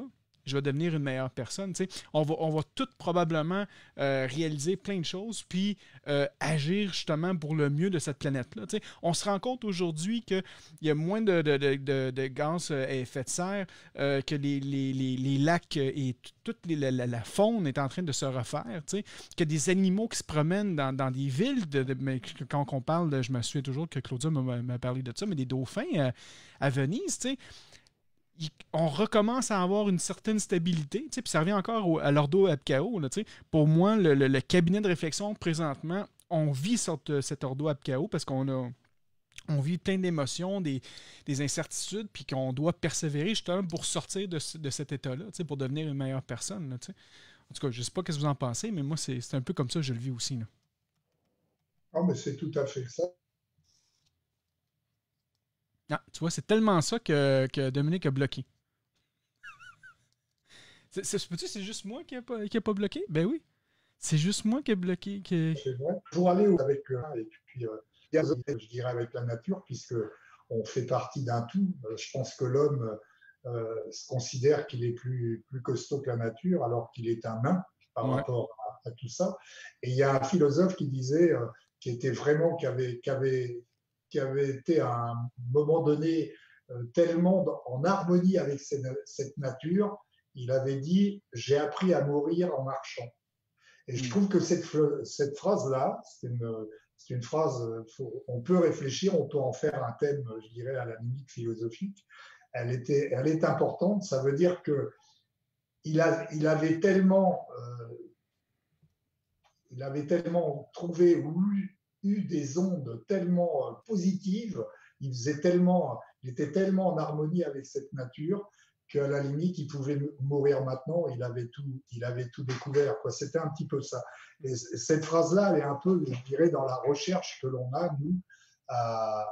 je vais devenir une meilleure personne. Tu sais. On va toutes probablement réaliser plein de choses, puis agir justement pour le mieux de cette planète-là. Tu sais. On se rend compte aujourd'hui qu'il y a moins de gaz à effet de serre, que les lacs et toute la faune est en train de se refaire, tu sais. Qu'il y a des animaux qui se promènent dans des villes. Mais quand on parle, je me souviens toujours que Claudia m'a parlé de ça, mais des dauphins à Venise, tu sais. On recommence à avoir une certaine stabilité, puis ça revient encore à l'ordo Abkao. Pour moi, le cabinet de réflexion, présentement, on vit cet ordo Abkao parce on vit plein d'émotions, des incertitudes, puis qu'on doit persévérer justement pour sortir de cet état-là, pour devenir une meilleure personne. Là, en tout cas, je ne sais pas ce que vous en pensez, mais moi, c'est un peu comme ça que je le vis aussi. Là. Ah, mais c'est tout à fait ça. Ah, tu vois, c'est tellement ça que Dominique a bloqué. Peux-tu c'est juste moi qui n'a pas bloqué? Ben oui. C'est juste moi qui ai bloqué. C'est vrai. Pour aller avec et puis je dirais avec la nature, puisque on fait partie d'un tout. Je pense que l'homme se considère qu'il est plus costaud que la nature, alors qu'il est un nain par rapport à tout ça. Et il y a un philosophe qui disait, qui avait été à un moment donné tellement en harmonie avec cette nature, il avait dit « j'ai appris à mourir en marchant ». Et je trouve que cette phrase-là, c'est une phrase, on peut réfléchir, on peut en faire un thème, je dirais, à la limite philosophique. Elle est importante, ça veut dire que il avait tellement trouvé ou eu des ondes tellement positives, il était tellement en harmonie avec cette nature qu'à la limite, il pouvait mourir maintenant, il avait tout découvert, quoi. C'était un petit peu ça. Et cette phrase-là, elle est un peu, je dirais, dans la recherche que l'on a, nous, à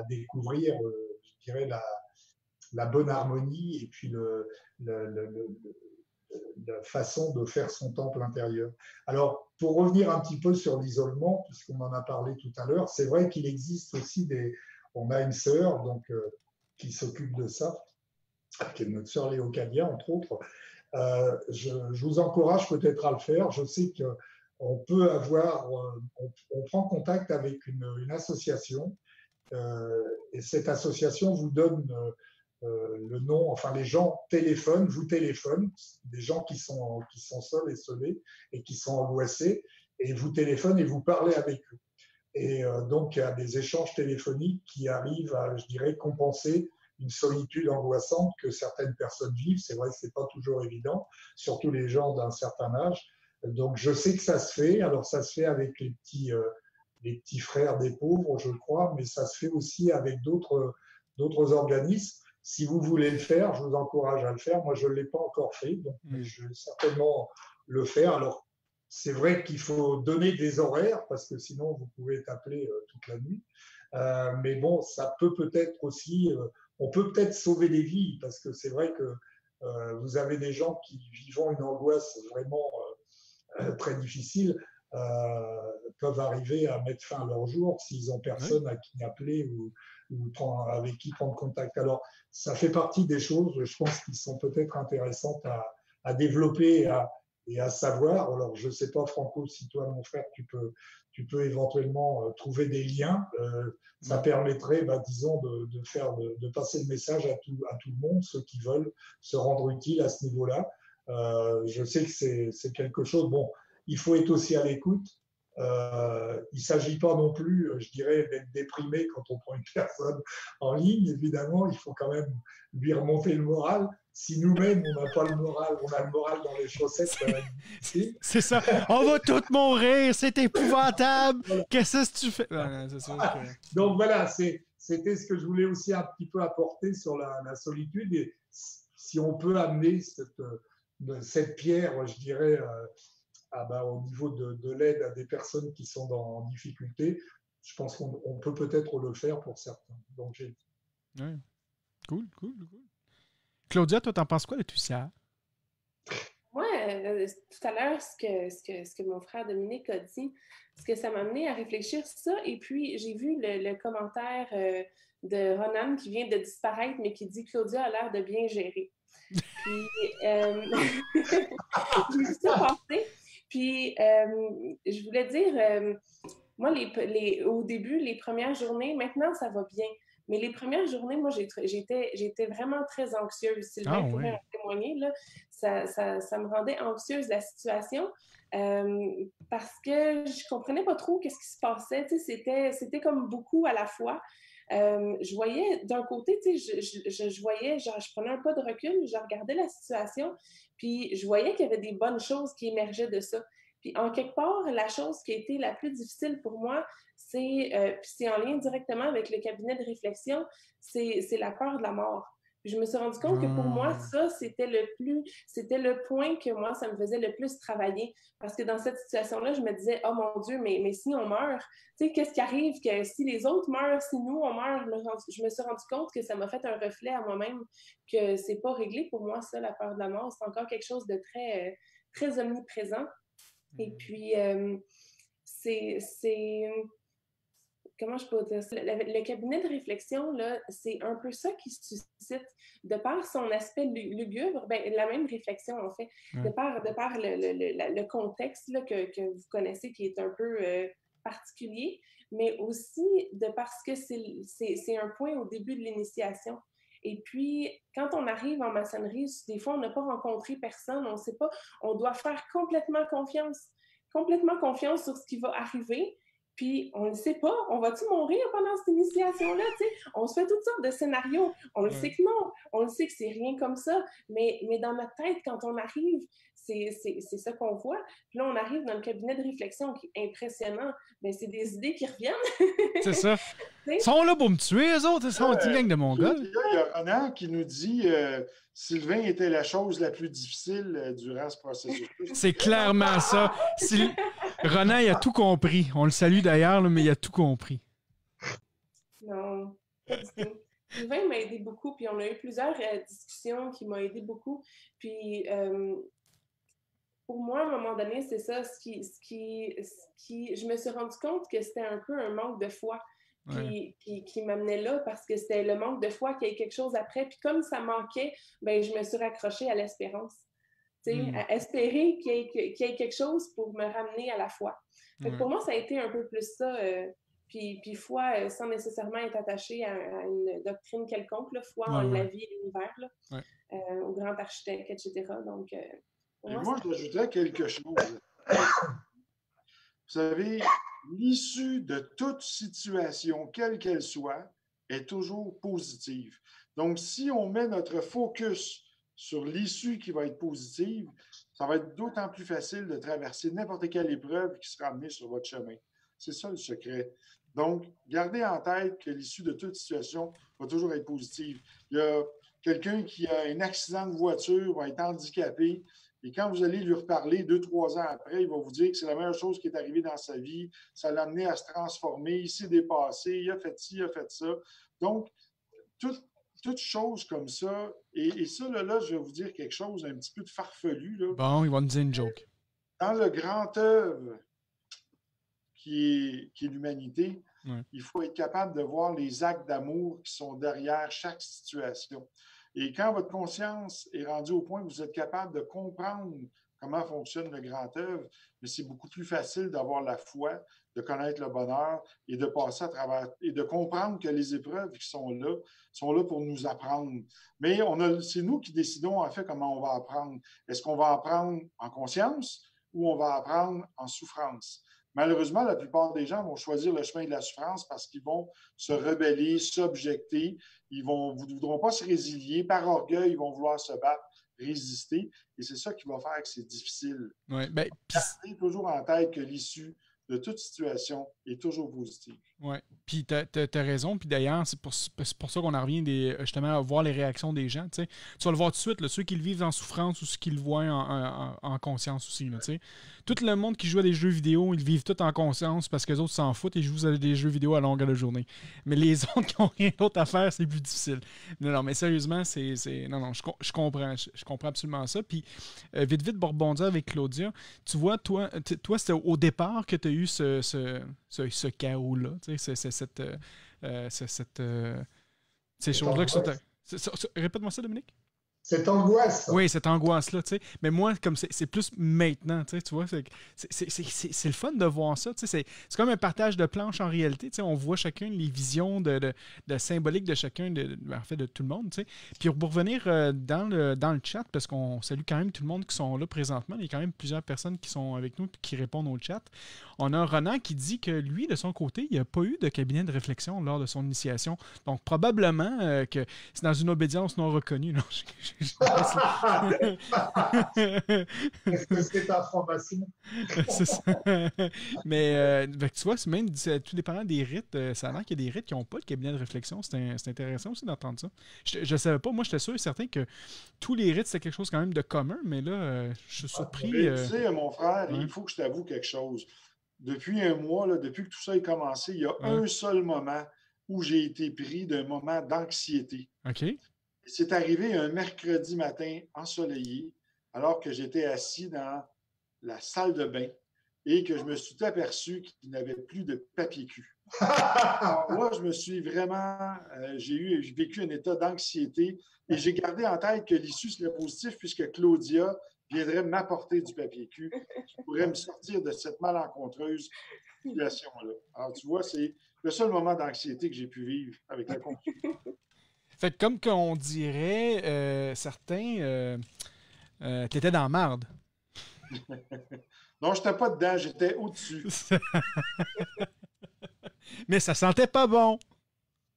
découvrir, je dirais, la bonne harmonie et puis la façon de faire son temple intérieur. Alors, pour revenir un petit peu sur l'isolement, puisqu'on en a parlé tout à l'heure, c'est vrai qu'il existe aussi on a une sœur qui s'occupe de ça, qui est notre sœur Léo Cadia, entre autres. Je vous encourage peut-être à le faire. Je sais qu'on peut on prend contact avec une association, et cette association vous donne le nom, enfin les gens vous téléphonent, des gens qui sont seuls et isolés et qui sont angoissés, et vous téléphonent et vous parlez avec eux. Et donc il y a des échanges téléphoniques qui arrivent à, je dirais, compenser une solitude angoissante que certaines personnes vivent. C'est vrai que c'est pas toujours évident, surtout les gens d'un certain âge. Donc je sais que ça se fait. Alors ça se fait avec les petits frères des pauvres, je crois, mais ça se fait aussi avec d'autres organismes. Si vous voulez le faire, je vous encourage à le faire. Moi, je ne l'ai pas encore fait, donc je vais certainement le faire. Alors, c'est vrai qu'il faut donner des horaires, parce que sinon, vous pouvez être appelé toute la nuit. Mais bon, ça peut peut-être aussi... on peut peut-être sauver des vies, parce que c'est vrai que vous avez des gens qui vivant une angoisse vraiment très difficile, peuvent arriver à mettre fin à leur jour s'ils n'ont personne à qui appeler ou avec qui prendre contact. Alors, ça fait partie des choses, je pense, qui sont peut-être intéressantes à développer et à savoir. Alors, je ne sais pas, Franco, si toi, mon frère, tu peux éventuellement trouver des liens. Ça permettrait, disons, de passer le message à tout le monde, ceux qui veulent se rendre utiles à ce niveau-là. Je sais que c'est quelque chose... Bon, il faut être aussi à l'écoute. Il ne s'agit pas non plus, je dirais, d'être déprimé quand on prend une personne en ligne. Évidemment, il faut quand même lui remonter le moral. Si nous-mêmes, on n'a pas le moral, on a le moral dans les chaussettes, c'est ça. On va tous mourir, c'est épouvantable. Voilà. Qu'est-ce que tu fais? C'est sûr que... Donc voilà, c'était ce que je voulais aussi un petit peu apporter sur la solitude. Et si on peut amener cette pierre, je dirais... au niveau de l'aide à des personnes qui sont en difficulté, je pense qu'on peut peut-être le faire pour certains. Donc, oui. Cool. Claudia, toi, t'en penses quoi de tout ça? Moi, tout à l'heure, ce que mon frère Dominique a dit, ce que ça m'a amené à réfléchir sur ça, et puis j'ai vu le commentaire de Ronan qui vient de disparaître, mais qui dit « Claudia a l'air de bien gérer ». Puis, j'ai vu ça passer. Puis, je voulais dire, moi, au début, les premières journées, maintenant, ça va bien. Mais les premières journées, moi, j'étais vraiment très anxieuse. Sylvain pourrait en témoigner, là. Ça me rendait anxieuse, la situation, parce que je comprenais pas trop qu'est-ce qui se passait. Tu sais, c'était comme beaucoup à la fois. Je voyais d'un côté, tu sais, je voyais, genre, je prenais un pas de recul, je regardais la situation, puis je voyais qu'il y avait des bonnes choses qui émergeaient de ça. Puis en quelque part, la chose qui a été la plus difficile pour moi, puis c'est en lien directement avec le cabinet de réflexion, c'est la peur de la mort. Puis je me suis rendu compte que pour moi, ça, c'était le point que moi, ça me faisait le plus travailler. Parce que dans cette situation-là, je me disais, oh mon Dieu, mais si on meurt, tu sais, qu'est-ce qui arrive que si les autres meurent, si nous, on meurt? Je me suis rendu compte que ça m'a fait un reflet à moi-même, que c'est pas réglé pour moi, ça, la peur de la mort. C'est encore quelque chose de très, très omniprésent. Et puis, comment je peux dire ça? Le cabinet de réflexion, là, c'est un peu ça qui suscite, de par son aspect lugubre, la même réflexion, en fait, de par le contexte là, que vous connaissez, qui est un peu particulier, mais aussi de parce que c'est un point au début de l'initiation. Et puis, quand on arrive en maçonnerie, des fois, on n'a pas rencontré personne, on ne sait pas, on doit faire complètement confiance sur ce qui va arriver. Puis, on ne sait pas, on va-tu mourir pendant cette initiation-là, tu sais? On se fait toutes sortes de scénarios. On le sait que non. on le sait que c'est rien comme ça, mais dans notre tête, quand on arrive, c'est ça qu'on voit. Puis là, on arrive dans le cabinet de réflexion qui est impressionnant. Mais c'est des idées qui reviennent. C'est ça. Ils sont là pour me tuer, eux autres. Ils sont une gang de Mongols. Il y a Ronan qui nous dit Sylvain était la chose la plus difficile durant ce processus. C'est clairement ça. Ronan, il a tout compris. On le salue d'ailleurs, mais il a tout compris. Non, pas du tout. Sylvain m'a aidé beaucoup, puis on a eu plusieurs discussions qui m'ont aidé beaucoup. Puis, pour moi, à un moment donné, c'est ça, je me suis rendu compte que c'était un peu un manque de foi qui m'amenait là, parce que c'était le manque de foi qu'il y ait quelque chose après. Puis comme ça manquait, ben je me suis raccrochée à l'espérance. À espérer qu'il y ait quelque chose pour me ramener à la foi. Fait que pour moi, ça a été un peu plus ça. Puis foi, sans nécessairement être attaché à une doctrine quelconque, là, foi en la vie et l'univers, là, au grand architecte, etc. Donc, moi, j'ajouterais quelque chose. Vous savez, l'issue de toute situation, quelle qu'elle soit, est toujours positive. Donc, si on met notre focus sur l'issue qui va être positive, ça va être d'autant plus facile de traverser n'importe quelle épreuve qui sera amenée sur votre chemin. C'est ça le secret. Donc, gardez en tête que l'issue de toute situation va toujours être positive. Il y a quelqu'un qui a un accident de voiture, va être handicapé, et quand vous allez lui reparler 2-3 ans après, il va vous dire que c'est la meilleure chose qui est arrivée dans sa vie, ça l'a amené à se transformer, il s'est dépassé, il a fait ci, il a fait ça. Donc, toute chose comme ça, et ça, là, je vais vous dire quelque chose un petit peu de farfelu. Là. Bon, il va nous dire une joke. Dans le grand œuvre qui est l'humanité, il faut être capable de voir les actes d'amour qui sont derrière chaque situation. Et quand votre conscience est rendue au point où vous êtes capable de comprendre comment fonctionne le grand œuvre, mais c'est beaucoup plus facile d'avoir la foi, de connaître le bonheur et de passer à travers, et de comprendre que les épreuves qui sont là pour nous apprendre. Mais c'est nous qui décidons en fait comment on va apprendre. Est-ce qu'on va apprendre en conscience ou on va apprendre en souffrance? Malheureusement, la plupart des gens vont choisir le chemin de la souffrance parce qu'ils vont se rebeller, s'objecter. Ils ne voudront pas se résilier. Par orgueil, ils vont vouloir se battre, résister. Et c'est ça qui va faire que c'est difficile. Gardez toujours en tête que l'issue de toute situation est toujours positive. Oui, puis tu as raison. Puis d'ailleurs, c'est pour ça qu'on en revient justement à voir les réactions des gens. Tu vas le voir tout de suite, là, ceux qui le vivent en souffrance ou ceux qui le voient en conscience aussi. Là, tout le monde qui joue à des jeux vidéo, ils le vivent tout en conscience parce que les autres s'en foutent et jouent à des jeux vidéo à longueur de journée. Mais les autres qui n'ont rien d'autre à faire, c'est plus difficile. Non, mais sérieusement, non, je comprends. Je comprends absolument ça. Puis, vite, pour rebondir avec Claudia, tu vois, toi c'était au départ que tu as eu ce chaos-là, ces choses-là qui sont... Répète-moi ça, Dominique. Cette angoisse. Oui, cette angoisse-là, tu sais. Mais moi, comme c'est plus maintenant, tu vois, c'est le fun de voir ça, tu sais. C'est comme un partage de planches en réalité, tu sais. On voit chacun les visions de symbolique de chacun, en fait, de tout le monde, tu sais. Puis pour revenir dans le chat, parce qu'on salue quand même tout le monde qui sont là présentement, il y a quand même plusieurs personnes qui sont avec nous et qui répondent au chat. On a Ronan qui dit que lui, de son côté, il n'y a pas eu de cabinet de réflexion lors de son initiation. Donc, probablement que c'est dans une obédience non reconnue. Non, Est-ce que c'est information? C'est ça. Mais tu vois, c'est même tout dépendant des rites. Ça a l'air qu'il y a des rites qui n'ont pas de cabinet de réflexion. C'est intéressant aussi d'entendre ça. Je ne savais pas. Moi, j'étais sûr et certain que tous les rites, c'était quelque chose quand même de commun. Mais là, je suis surpris. Tu sais, mon frère, il faut que je t'avoue quelque chose. Depuis un mois, là, depuis que tout ça a commencé, il y a un seul moment où j'ai été pris d'un moment d'anxiété. OK. C'est arrivé un mercredi matin ensoleillé, alors que j'étais assis dans la salle de bain et que je me suis aperçu qu'il n'y avait plus de papier cul. Alors là, je me suis vraiment... j'ai vécu un état d'anxiété et j'ai gardé en tête que l'issue serait positive puisque Claudia viendrait m'apporter du papier cul qui pourrait me sortir de cette malencontreuse situation-là. Alors, tu vois, c'est le seul moment d'anxiété que j'ai pu vivre avec la consultation. Fait que comme qu'on dirait, certains, t'étais dans la marde. Non, j'étais pas dedans, j'étais au-dessus. Mais ça sentait pas bon.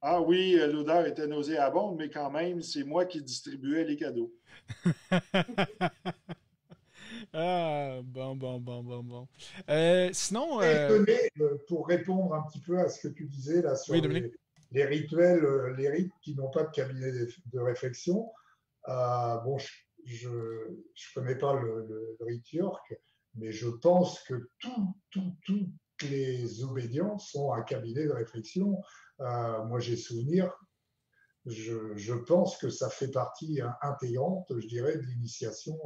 Ah oui, l'odeur était nauséabonde, mais quand même, c'est moi qui distribuais les cadeaux. Ah, bon. Sinon, Étonné, pour répondre un petit peu à ce que tu disais là sur oui, Dominique. les rituels, les rites qui n'ont pas de cabinet de réflexion. Bon, je ne connais pas le rite York, mais je pense que toutes les obédiences ont un cabinet de réflexion. Moi, j'ai souvenir, je pense que ça fait partie intégrante, je dirais, de l'initiation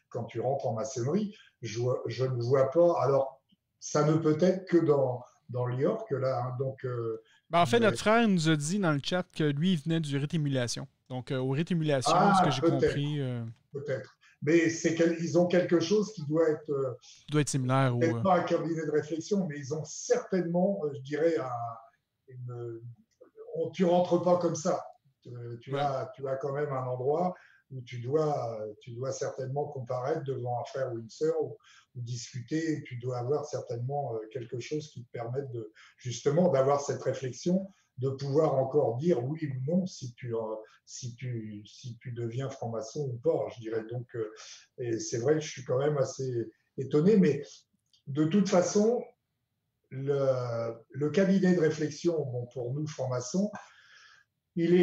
quand tu rentres en maçonnerie. Je ne vois pas. Alors, ça ne peut être que dans le York, là. Hein, donc, En fait, mais... notre frère nous a dit dans le chat que lui, il venait du rite émulation. Donc, au rite émulation, ce que j'ai compris. Peut-être. Mais ils ont quelque chose qui doit être. Doit être similaire. Peut-être pas un cabinet de réflexion, mais ils ont certainement, je dirais, tu rentres pas comme ça. Tu as quand même un endroit où tu dois certainement comparaître devant un frère ou une sœur ou discuter. Tu dois avoir certainement quelque chose qui te permette justement d'avoir cette réflexion, de pouvoir encore dire oui ou non si tu deviens franc-maçon ou pas, je dirais. Donc, et c'est vrai que je suis quand même assez étonné, mais de toute façon, le cabinet de réflexion, bon, pour nous francs-maçons, il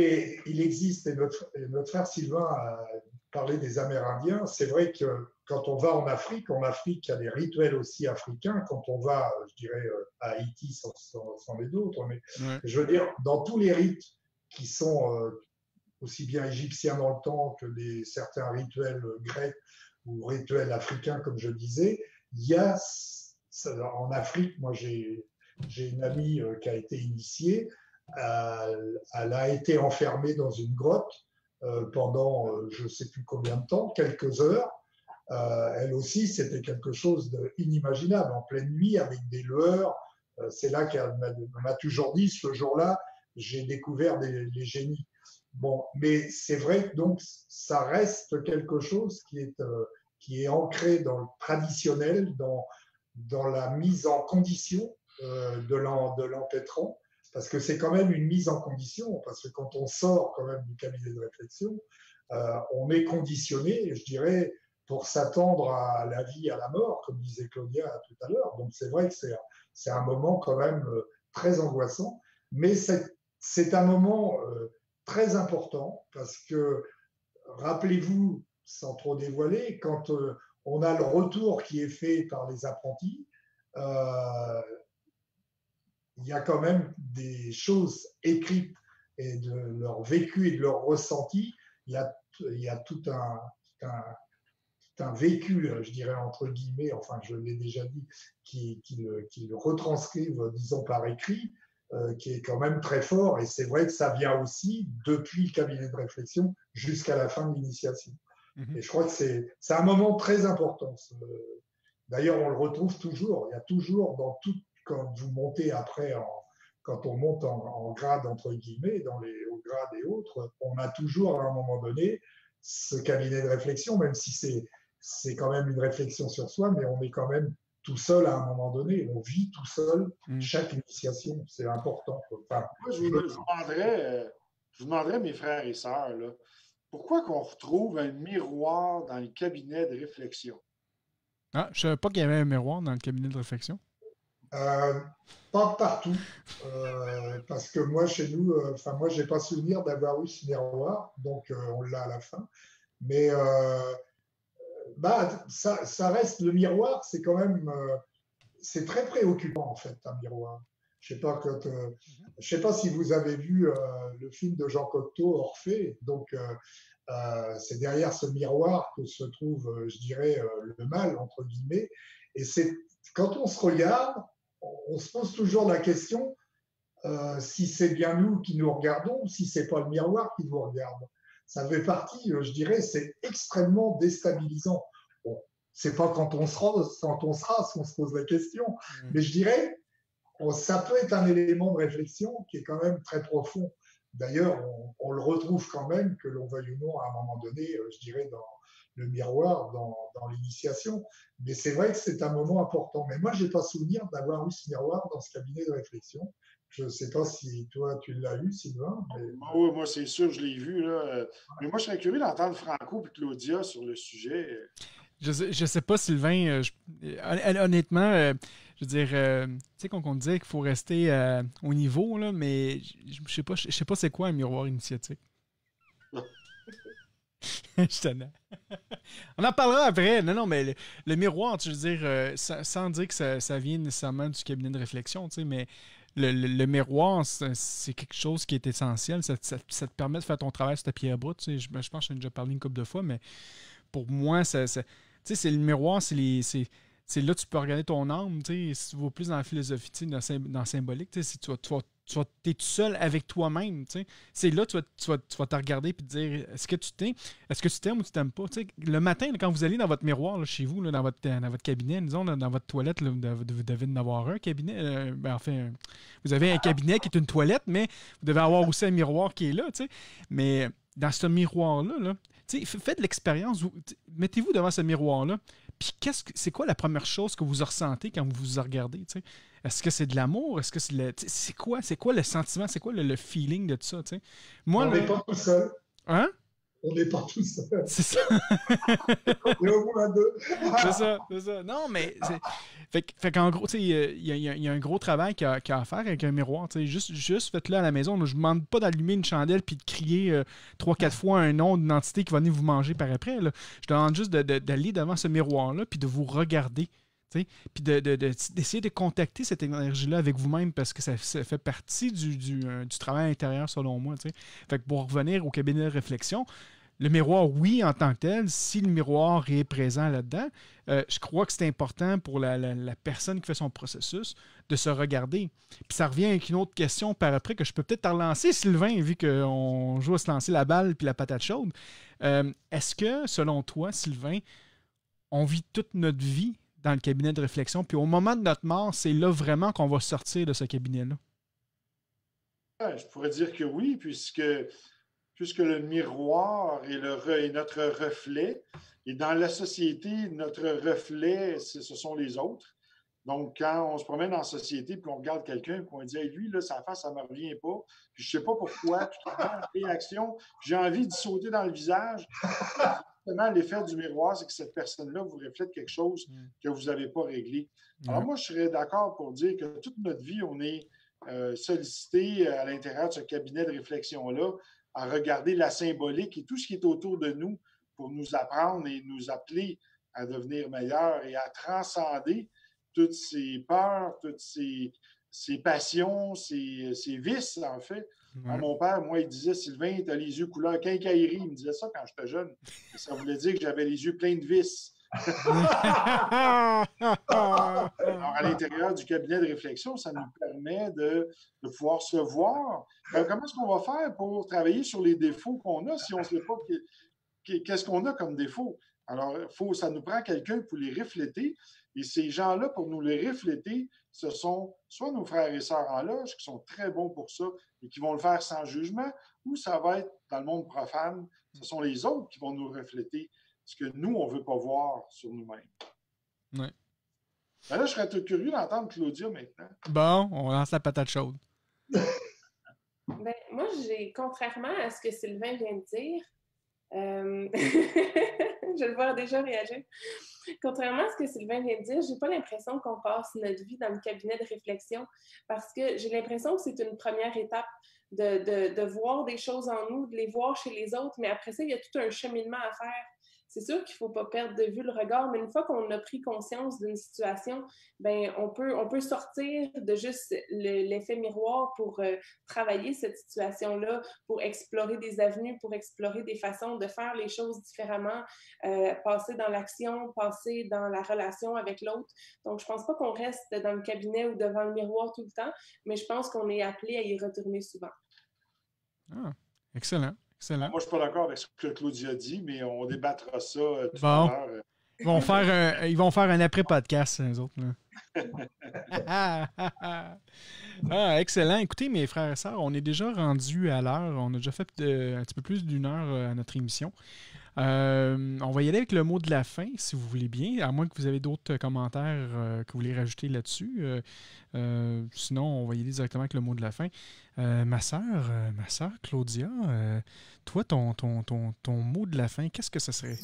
existe, et notre frère Sylvain a parlé des Amérindiens. C'est vrai que quand on va en Afrique, il y a des rituels aussi africains. Quand on va, je dirais, à Haïti, sans les autres, mais je veux dire, dans tous les rites qui sont aussi bien égyptiens dans le temps que certains rituels grecs ou rituels africains, comme je disais, il y a en Afrique, moi j'ai une amie qui a été initiée. Elle a été enfermée dans une grotte pendant je ne sais plus combien de temps, quelques heures. Elle aussi, c'était quelque chose d'inimaginable, en pleine nuit, avec des lueurs. C'est là qu'elle m'a toujours dit, ce jour-là, j'ai découvert les génies. Bon, mais c'est vrai que donc, ça reste quelque chose qui est ancré dans le traditionnel, dans la mise en condition de l'empêtrant. Parce que c'est quand même une mise en condition, parce que quand on sort quand même du cabinet de réflexion, on est conditionné, je dirais, pour s'attendre à la vie, à la mort, comme disait Claudia tout à l'heure. Donc c'est vrai que c'est un moment quand même très angoissant, mais c'est un moment très important, parce que, rappelez-vous, sans trop dévoiler, quand on a le retour qui est fait par les apprentis, il y a quand même des choses écrites et de leur vécu et de leur ressenti. Il y a tout un vécu, je dirais entre guillemets, enfin je l'ai déjà dit, qui le retranscrivent, disons, par écrit, qui est quand même très fort. Et c'est vrai que ça vient aussi depuis le cabinet de réflexion jusqu'à la fin de l'initiation. Et je crois que c'est un moment très important. D'ailleurs, on le retrouve toujours. Il y a toujours dans tout. Quand vous montez après, quand on monte en grade, entre guillemets, dans les hauts grades et autres, on a toujours à un moment donné ce cabinet de réflexion, même si c'est quand même une réflexion sur soi, mais on est quand même tout seul à un moment donné. On vit tout seul chaque initiation. C'est important. Enfin, moi, je vous demanderais, mes frères et sœurs, là, pourquoi qu'on retrouve un miroir dans le cabinet de réflexion? Ah, je ne savais pas qu'il y avait un miroir dans le cabinet de réflexion. Pas partout, parce que moi, chez nous, moi, j'ai pas souvenir d'avoir eu ce miroir, donc on l'a à la fin. Mais ça reste le miroir, c'est quand même, c'est très préoccupant en fait, un miroir. Je sais pas si vous avez vu le film de Jean Cocteau, Orphée. Donc, c'est derrière ce miroir que se trouve, je dirais, le mal entre guillemets. Et c'est quand on se regarde, on se pose toujours la question si c'est bien nous qui nous regardons ou si c'est pas le miroir qui nous regarde. Ça fait partie, je dirais, c'est extrêmement déstabilisant. Bon, c'est pas quand on se rase qu'on se pose la question, mais je dirais, ça peut être un élément de réflexion qui est quand même très profond. D'ailleurs, on le retrouve quand même, que l'on veuille ou non, à un moment donné, je dirais, dans le miroir, dans l'initiation. Mais c'est vrai que c'est un moment important. Mais moi, je n'ai pas souvenir d'avoir eu ce miroir dans ce cabinet de réflexion. Je ne sais pas si toi, tu l'as eu, Sylvain. Mais... Oui, moi, c'est sûr, je l'ai vu. Là. Mais moi, je serais curieux d'entendre Franco et Claudia sur le sujet. Je sais pas, Sylvain. Honnêtement, je veux dire, tu sais, quand on disait qu'il faut rester au niveau, là, mais je sais pas c'est quoi un miroir initiatique. Je t'en ai. On en parlera après. Non, mais le miroir, je veux dire, sans dire que ça vient nécessairement du cabinet de réflexion, tu sais, mais le miroir, c'est quelque chose qui est essentiel. Ça te permet de faire ton travail sur ta pierre brute. Tu sais, je pense que j'en ai déjà parlé une couple de fois, mais pour moi, tu sais, c'est le miroir, c'est là que tu peux regarder ton âme. Tu sais, si tu vas plus dans la philosophie, tu sais, dans le symbolique, tu sais, si t'es tout seul avec toi-même, tu sais. C'est là que tu vas te regarder et te dire est-ce que tu t'aimes ou tu t'aimes pas. Tu sais, le matin, là, quand vous allez dans votre miroir là, chez vous, là, dans votre cabinet, disons, là, dans votre toilette, là, vous devez en avoir un cabinet. Vous avez un cabinet qui est une toilette, mais vous devez avoir aussi un miroir qui est là. Tu sais. Mais dans ce miroir-là, là, tu sais, faites l'expérience. Mettez-vous devant ce miroir-là. Puis c'est quoi la première chose que vous ressentez quand vous vous regardez? Tu sais? Est-ce que c'est de l'amour? Est-ce que c'est quoi le sentiment? C'est quoi le feeling de tout ça? Tu sais? Moi, on n'est pas tout seul. Hein? On n'est pas tout seul. C'est ça. On est au moins deux. C'est ça. Non, mais... Fait qu'en gros, il y a un gros travail qu'il y a à faire avec un miroir. Juste faites-le à la maison. Là, je ne vous demande pas d'allumer une chandelle puis de crier 3-4 fois un nom d'une entité qui va venir vous manger par après. Là. Je demande juste d'aller devant ce miroir-là puis de vous regarder. Puis d'essayer de contacter cette énergie-là avec vous-même parce que ça fait partie du travail intérieur, selon moi. T'sais. Fait que pour revenir au cabinet de réflexion, le miroir, oui, en tant que tel, si le miroir est présent là-dedans, je crois que c'est important pour la personne qui fait son processus de se regarder. Puis ça revient avec une autre question par après que je peux peut-être te relancer, Sylvain, vu qu'on joue à se lancer la balle puis la patate chaude. Est-ce que, selon toi, Sylvain, on vit toute notre vie dans le cabinet de réflexion, puis au moment de notre mort, c'est là vraiment qu'on va sortir de ce cabinet-là? Je pourrais dire que oui, puisque le miroir est notre reflet, et dans la société, notre reflet, ce sont les autres. Donc, quand on se promène en société, puis on regarde quelqu'un, puis on dit hey, lui, là, sa face, ça ne me revient pas, puis je ne sais pas pourquoi, tout en réaction, j'ai envie de sauter dans le visage. L'effet du miroir, c'est que cette personne-là vous reflète quelque chose que vous n'avez pas réglé. Alors moi, je serais d'accord pour dire que toute notre vie, on est sollicité à l'intérieur de ce cabinet de réflexion-là à regarder la symbolique et tout ce qui est autour de nous pour nous apprendre et nous appeler à devenir meilleurs et à transcender toutes ces peurs, toutes ces passions, ces vices, en fait. Ouais. Mon père, moi, il disait, Sylvain, tu as les yeux couleur quincaillerie. Il me disait ça quand j'étais jeune. Et ça voulait dire que j'avais les yeux pleins de vices. Alors, à l'intérieur du cabinet de réflexion, ça nous permet de pouvoir se voir. Comment est-ce qu'on va faire pour travailler sur les défauts qu'on a si on ne sait pas qu'est-ce qu'on a comme défaut? Alors, ça nous prend quelqu'un pour les refléter. Et ces gens-là, pour nous les refléter, ce sont soit nos frères et sœurs en loge, qui sont très bons pour ça et qui vont le faire sans jugement, ou ça va être dans le monde profane, ce sont les autres qui vont nous refléter ce que nous, on ne veut pas voir sur nous-mêmes. Oui. Ben là, je serais tout curieux d'entendre Claudia maintenant. Bon, on lance la patate chaude. Ben, moi, contrairement à ce que Sylvain vient de dire, je le vois déjà réagir. Contrairement à ce que Sylvain vient de dire, j'ai pas l'impression qu'on passe notre vie dans le cabinet de réflexion parce que j'ai l'impression que c'est une première étape de voir des choses en nous, de les voir chez les autres, mais après ça, il y a tout un cheminement à faire. C'est sûr qu'il ne faut pas perdre de vue le regard, mais une fois qu'on a pris conscience d'une situation, ben on peut sortir de juste l'effet miroir pour travailler cette situation-là, pour explorer des avenues, pour explorer des façons de faire les choses différemment, passer dans l'action, passer dans la relation avec l'autre. Donc, je ne pense pas qu'on reste dans le cabinet ou devant le miroir tout le temps, mais je pense qu'on est appelé à y retourner souvent. Ah, excellent. Excellent. Moi, je ne suis pas d'accord avec ce que Claudia dit, mais on débattra ça tout à l'heure. Ils vont faire un après-podcast, les autres. Excellent. Écoutez, mes frères et sœurs, on est déjà rendus à l'heure. On a déjà fait un petit peu plus d'1 heure à notre émission. On va y aller avec le mot de la fin, si vous voulez bien, à moins que vous avez d'autres commentaires que vous voulez rajouter là-dessus. Sinon, on va y aller directement avec le mot de la fin. Ma sœur Claudia, toi, ton mot de la fin, qu'est-ce que ce serait?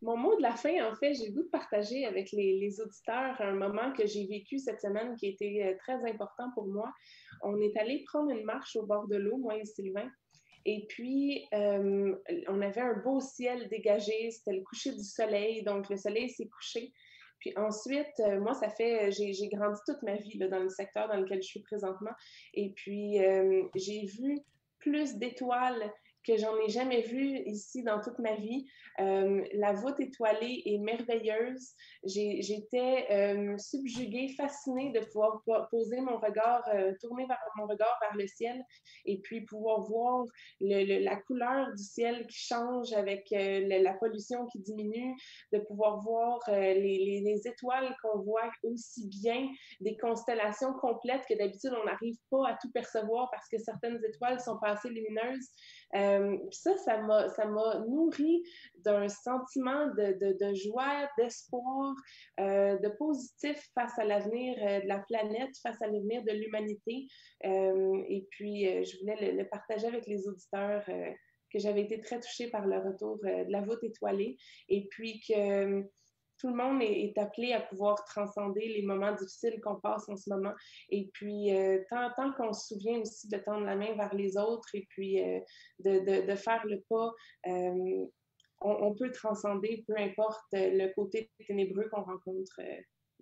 Mon mot de la fin, en fait, j'ai le goût de partager avec les auditeurs un moment que j'ai vécu cette semaine qui était très important pour moi. On est allé prendre une marche au bord de l'eau, moi et Sylvain. Et puis, on avait un beau ciel dégagé. C'était le coucher du soleil. Donc, le soleil s'est couché. Puis ensuite, moi, j'ai grandi toute ma vie là, dans le secteur dans lequel je suis présentement. Et puis, j'ai vu plus d'étoiles que j'en ai jamais vu ici dans toute ma vie. La voûte étoilée est merveilleuse. J'étais subjuguée, fascinée de pouvoir poser mon regard, tourner mon regard vers le ciel et puis pouvoir voir la couleur du ciel qui change avec la pollution qui diminue, de pouvoir voir les étoiles qu'on voit aussi bien, des constellations complètes que d'habitude on n'arrive pas à tout percevoir parce que certaines étoiles sont pas assez lumineuses. Ça m'a nourri d'un sentiment de joie, d'espoir, de positif face à l'avenir de la planète, face à l'avenir de l'humanité. Et puis, je voulais le partager avec les auditeurs que j'avais été très touchée par le retour de la voûte étoilée et puis que tout le monde est appelé à pouvoir transcender les moments difficiles qu'on passe en ce moment. Et puis, tant qu'on se souvient aussi de tendre la main vers les autres et puis de faire le pas, on peut transcender, peu importe le côté ténébreux qu'on rencontre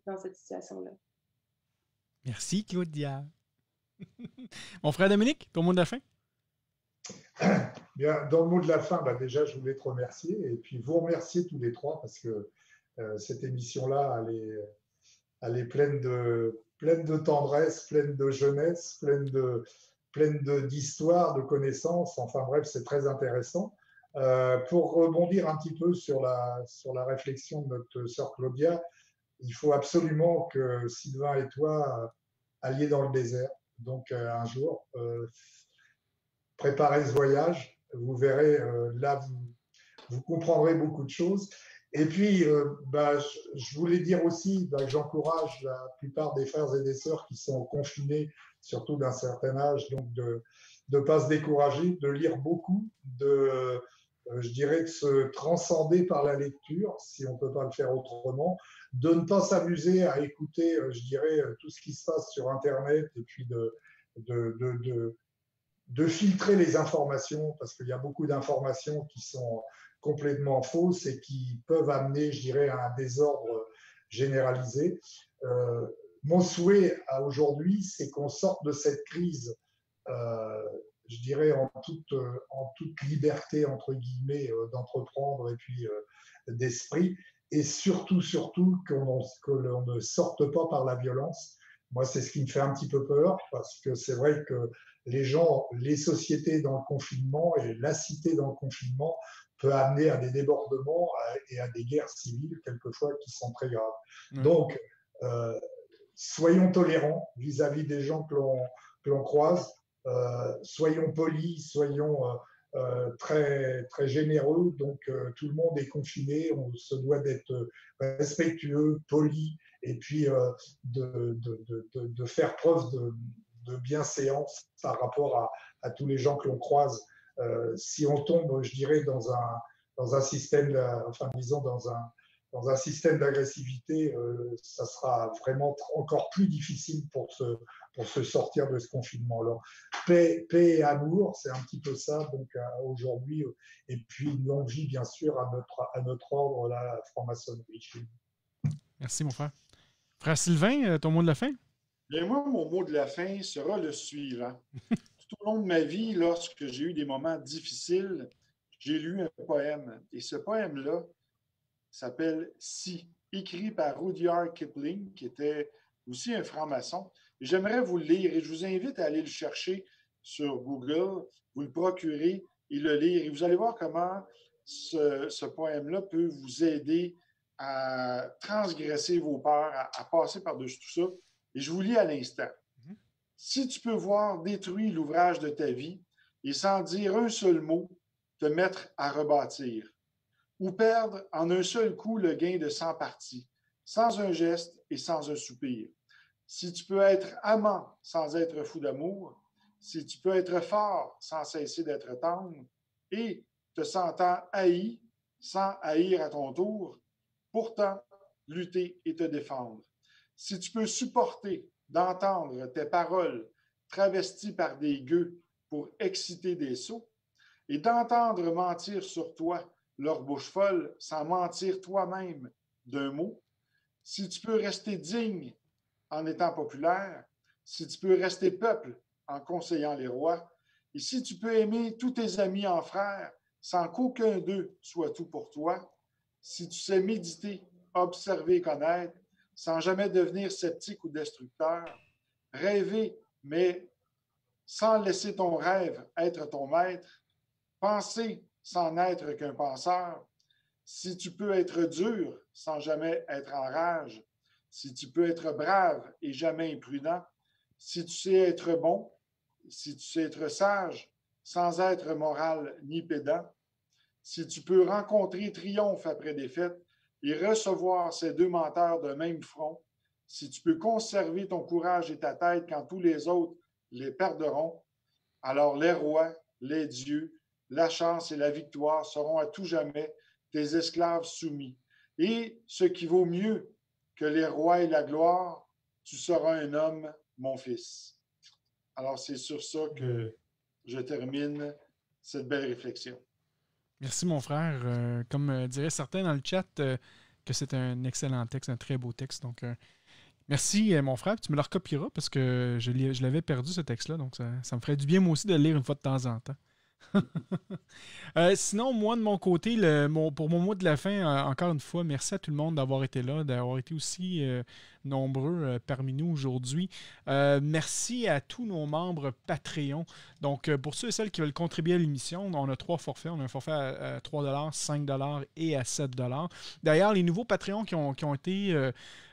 dans cette situation-là. Merci, Claudia. Mon frère Dominique, ton mot de la fin? Bien, dans le mot de la fin, déjà, je voulais te remercier et puis vous remercier tous les trois parce que cette émission-là, elle est pleine de tendresse, pleine de jeunesse, pleine d'histoire, de connaissances. Enfin bref, c'est très intéressant. Pour rebondir un petit peu sur la réflexion de notre sœur Claudia, il faut absolument que Sylvain et toi alliez dans le désert. Donc un jour, préparez ce voyage. Vous verrez, là, vous comprendrez beaucoup de choses. Et puis, je voulais dire aussi que j'encourage la plupart des frères et des sœurs qui sont confinés, surtout d'un certain âge, donc de ne pas se décourager, de lire beaucoup, je dirais de se transcender par la lecture, si on ne peut pas le faire autrement, de ne pas s'amuser à écouter, je dirais, tout ce qui se passe sur Internet et puis de filtrer les informations, parce qu'il y a beaucoup d'informations qui sont complètement fausses et qui peuvent amener, je dirais, à un désordre généralisé. Mon souhait aujourd'hui, c'est qu'on sorte de cette crise, je dirais, en toute liberté, entre guillemets, d'entreprendre et puis d'esprit, et surtout que l'on ne sorte pas par la violence. Moi, c'est ce qui me fait un petit peu peur, parce que c'est vrai que les sociétés dans le confinement et la cité dans le confinement peut amener à des débordements et à des guerres civiles, quelquefois, qui sont très graves. Donc, soyons tolérants vis-à-vis des gens que l'on croise, soyons polis, soyons très, très généreux. Donc, tout le monde est confiné, on se doit d'être respectueux, poli, et puis de faire preuve de bienséance par rapport à tous les gens que l'on croise. Si on tombe, je dirais, dans un système, dans un système d'agressivité, ça sera vraiment encore plus difficile pour se sortir de ce confinement. Alors, paix et amour, c'est un petit peu ça, donc aujourd'hui, et puis une longue vie, bien sûr, à notre ordre, la franc-maçonnerie. Merci, mon frère. Frère Sylvain, ton mot de la fin? Bien, moi, mon mot de la fin sera le suivant. Tout au long de ma vie, lorsque j'ai eu des moments difficiles, j'ai lu un poème. Et ce poème-là s'appelle « Si », écrit par Rudyard Kipling, qui était aussi un franc-maçon. J'aimerais vous le lire et je vous invite à aller le chercher sur Google, vous le procurer et le lire. Et vous allez voir comment ce poème-là peut vous aider à transgresser vos peurs, à passer par-dessus tout ça. Et je vous lis à l'instant. Si tu peux voir détruit l'ouvrage de ta vie et sans dire un seul mot, te mettre à rebâtir, ou perdre en un seul coup le gain de 100 parties, sans un geste et sans un soupir. Si tu peux être amant sans être fou d'amour, si tu peux être fort sans cesser d'être tendre, et te sentant haï sans haïr à ton tour, pourtant lutter et te défendre. Si tu peux supporter d'entendre tes paroles travesties par des gueux pour exciter des sots, et d'entendre mentir sur toi leur bouche folle sans mentir toi-même d'un mot, si tu peux rester digne en étant populaire, si tu peux rester peuple en conseillant les rois, et si tu peux aimer tous tes amis en frères sans qu'aucun d'eux soit tout pour toi, si tu sais méditer, observer, connaître, sans jamais devenir sceptique ou destructeur, rêver, mais sans laisser ton rêve être ton maître, penser sans n'être qu'un penseur, si tu peux être dur sans jamais être en rage, si tu peux être brave et jamais imprudent, si tu sais être bon, si tu sais être sage, sans être moral ni pédant, si tu peux rencontrer triomphe après défaite et recevoir ces deux menteurs d'un même front, si tu peux conserver ton courage et ta tête quand tous les autres les perdront, alors les rois, les dieux, la chance et la victoire seront à tout jamais tes esclaves soumis. Et ce qui vaut mieux que les rois et la gloire, tu seras un homme, mon fils. Alors, c'est sur ça que je termine cette belle réflexion. Merci, mon frère. Comme diraient certains dans le chat, que c'est un excellent texte, un très beau texte. Donc, merci, mon frère. Tu me le recopieras parce que je l'avais perdu, ce texte-là. Donc, ça me ferait du bien, moi aussi, de le lire une fois de temps en temps. Sinon, moi, de mon côté, pour mon mot de la fin, encore une fois, merci à tout le monde d'avoir été là, d'avoir été aussi nombreux parmi nous aujourd'hui. Merci à tous nos membres Patreon. Donc, pour ceux et celles qui veulent contribuer à l'émission, on a 3 forfaits. On a un forfait à 3 $, 5 $ et à 7 $. D'ailleurs, les nouveaux Patreons qui ont été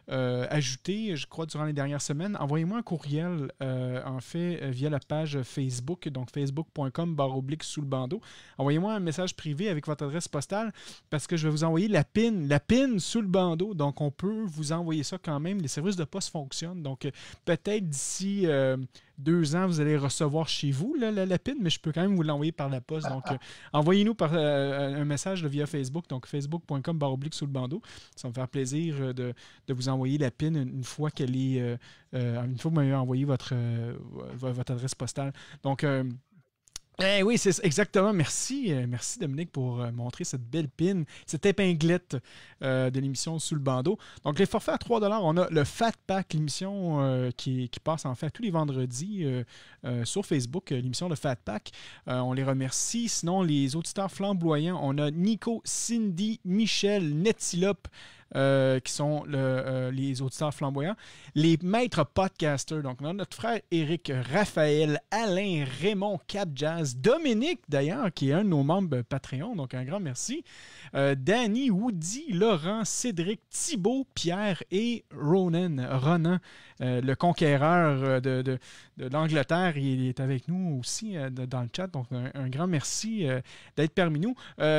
ajoutés, je crois, durant les dernières semaines, envoyez-moi un courriel, en fait, via la page Facebook, donc facebook.com/sous le bandeau. Envoyez-moi un message privé avec votre adresse postale parce que je vais vous envoyer la PIN sous le bandeau. Donc, on peut vous envoyer ça quand même. Les services de poste fonctionnent. Donc, peut-être d'ici 2 ans, vous allez recevoir chez vous la PIN, mais je peux quand même vous l'envoyer par la poste. Donc, envoyez-nous par un message via Facebook, donc facebook.com/sous le bandeau. Ça va me faire plaisir de vous envoyer la PIN une fois qu'elle est une fois que vous m'avez envoyé votre adresse postale. Donc, oui, c'est exactement. Merci Dominique pour montrer cette belle pin, cette épinglette de l'émission Sous le bandeau. Donc, les forfaits à 3 $, on a le Fat Pack, l'émission qui passe en fait tous les vendredis sur Facebook, l'émission Le Fat Pack. On les remercie. Sinon, les auditeurs flamboyants, on a Nico, Cindy, Michel, Netilope, qui sont les auditeurs flamboyants. Les maîtres podcasters, donc on a notre frère Éric, Raphaël, Alain, Raymond, Cap Jazz, Dominique d'ailleurs, qui est un de nos membres Patreon, donc un grand merci. Danny, Woody, Laurent, Cédric, Thibaut, Pierre et Ronan, le conquéreur de l'Angleterre, il est avec nous aussi dans le chat, donc un grand merci d'être parmi nous.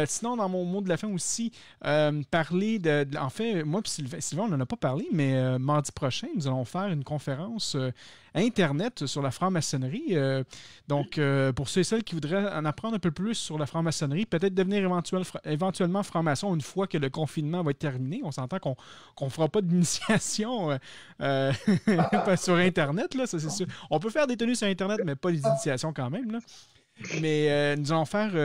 Sinon, dans mon mot de la fin aussi, parler en fait, moi et Sylvain, on n'en a pas parlé, mais mardi prochain, nous allons faire une conférence Internet sur la franc-maçonnerie. Donc, pour ceux et celles qui voudraient en apprendre un peu plus sur la franc-maçonnerie, peut-être devenir éventuellement franc-maçon une fois que le confinement va être terminé. On s'entend qu'on ne fera pas d'initiation sur Internet, là, ça, c'est sûr. On peut faire des tenues sur Internet, mais pas les initiations quand même, là. Mais nous allons faire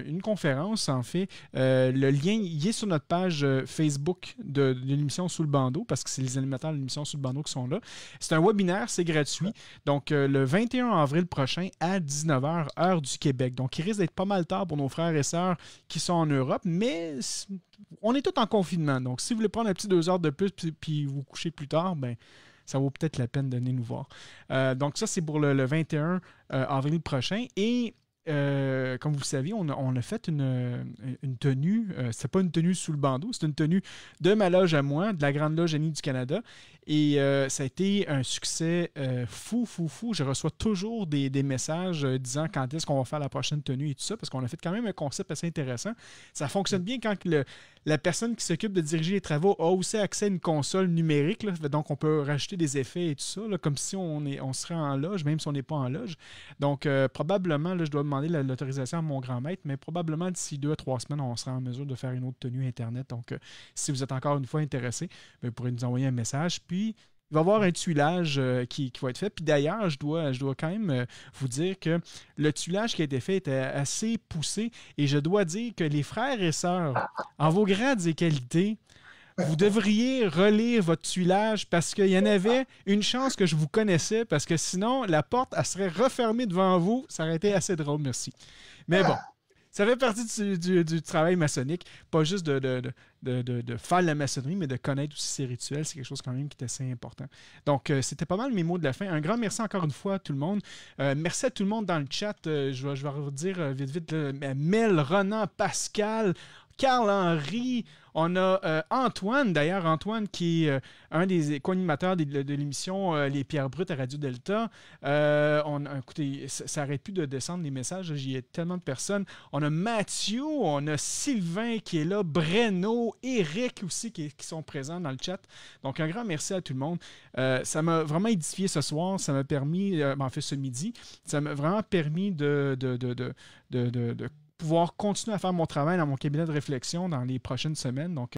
une conférence, en fait. Le lien, il est sur notre page Facebook de l'émission Sous le bandeau, parce que c'est les animateurs de l'émission Sous le bandeau qui sont là. C'est un webinaire, c'est gratuit. Donc, le 21 avril prochain à 19h, heure du Québec. Donc, il risque d'être pas mal tard pour nos frères et sœurs qui sont en Europe, mais on est tous en confinement. Donc, si vous voulez prendre un petit 2 heures de plus puis vous coucher plus tard, ben ça vaut peut-être la peine de venir nous voir. Donc ça, c'est pour le 21 avril prochain. Et comme vous le savez, on a fait une tenue. C'est pas une tenue sous le bandeau, c'est une tenue de ma loge à moi, de la Grande Loge Annie du Canada. Et ça a été un succès fou. Je reçois toujours des messages disant quand est-ce qu'on va faire la prochaine tenue et tout ça, parce qu'on a fait quand même un concept assez intéressant. Ça fonctionne bien quand la personne qui s'occupe de diriger les travaux a aussi accès à une console numérique. Là, donc, on peut rajouter des effets et tout ça, là, comme si on serait en loge, même si on n'est pas en loge. Donc, probablement, là, je dois demander l'autorisation à mon grand maître, mais probablement d'ici 2 à 3 semaines, on sera en mesure de faire une autre tenue Internet. Donc, si vous êtes encore une fois intéressé, vous pourrez nous envoyer un message. Puis, il va y avoir un tuilage qui va être fait. Puis d'ailleurs, je dois quand même vous dire que le tuilage qui a été fait était assez poussé. Et je dois dire que les frères et sœurs, en vos grades et qualités, vous devriez relire votre tuilage parce qu'il y en avait une chance que je vous connaissais parce que sinon, la porte, elle serait refermée devant vous. Ça aurait été assez drôle, merci. Mais bon. Ça fait partie du travail maçonnique, pas juste de faire la maçonnerie, mais de connaître aussi ses rituels. C'est quelque chose quand même qui est assez important. Donc, c'était pas mal mes mots de la fin. Un grand merci encore une fois à tout le monde. Merci à tout le monde dans le chat. Je vais vous dire vite, Mel, Ronan, Pascal, Carl-Henri, on a Antoine, d'ailleurs, Antoine qui est un des co-animateurs de l'émission Les Pierres Brutes à Radio Delta. Écoutez, ça n'arrête plus de descendre les messages, il y a tellement de personnes. On a Mathieu, on a Sylvain qui est là, Breno, Eric aussi qui sont présents dans le chat. Donc, un grand merci à tout le monde. Ça m'a vraiment édifié ce soir, ça m'a permis, en fait ce midi, ça m'a vraiment permis de pouvoir continuer à faire mon travail dans mon cabinet de réflexion dans les prochaines semaines. Donc,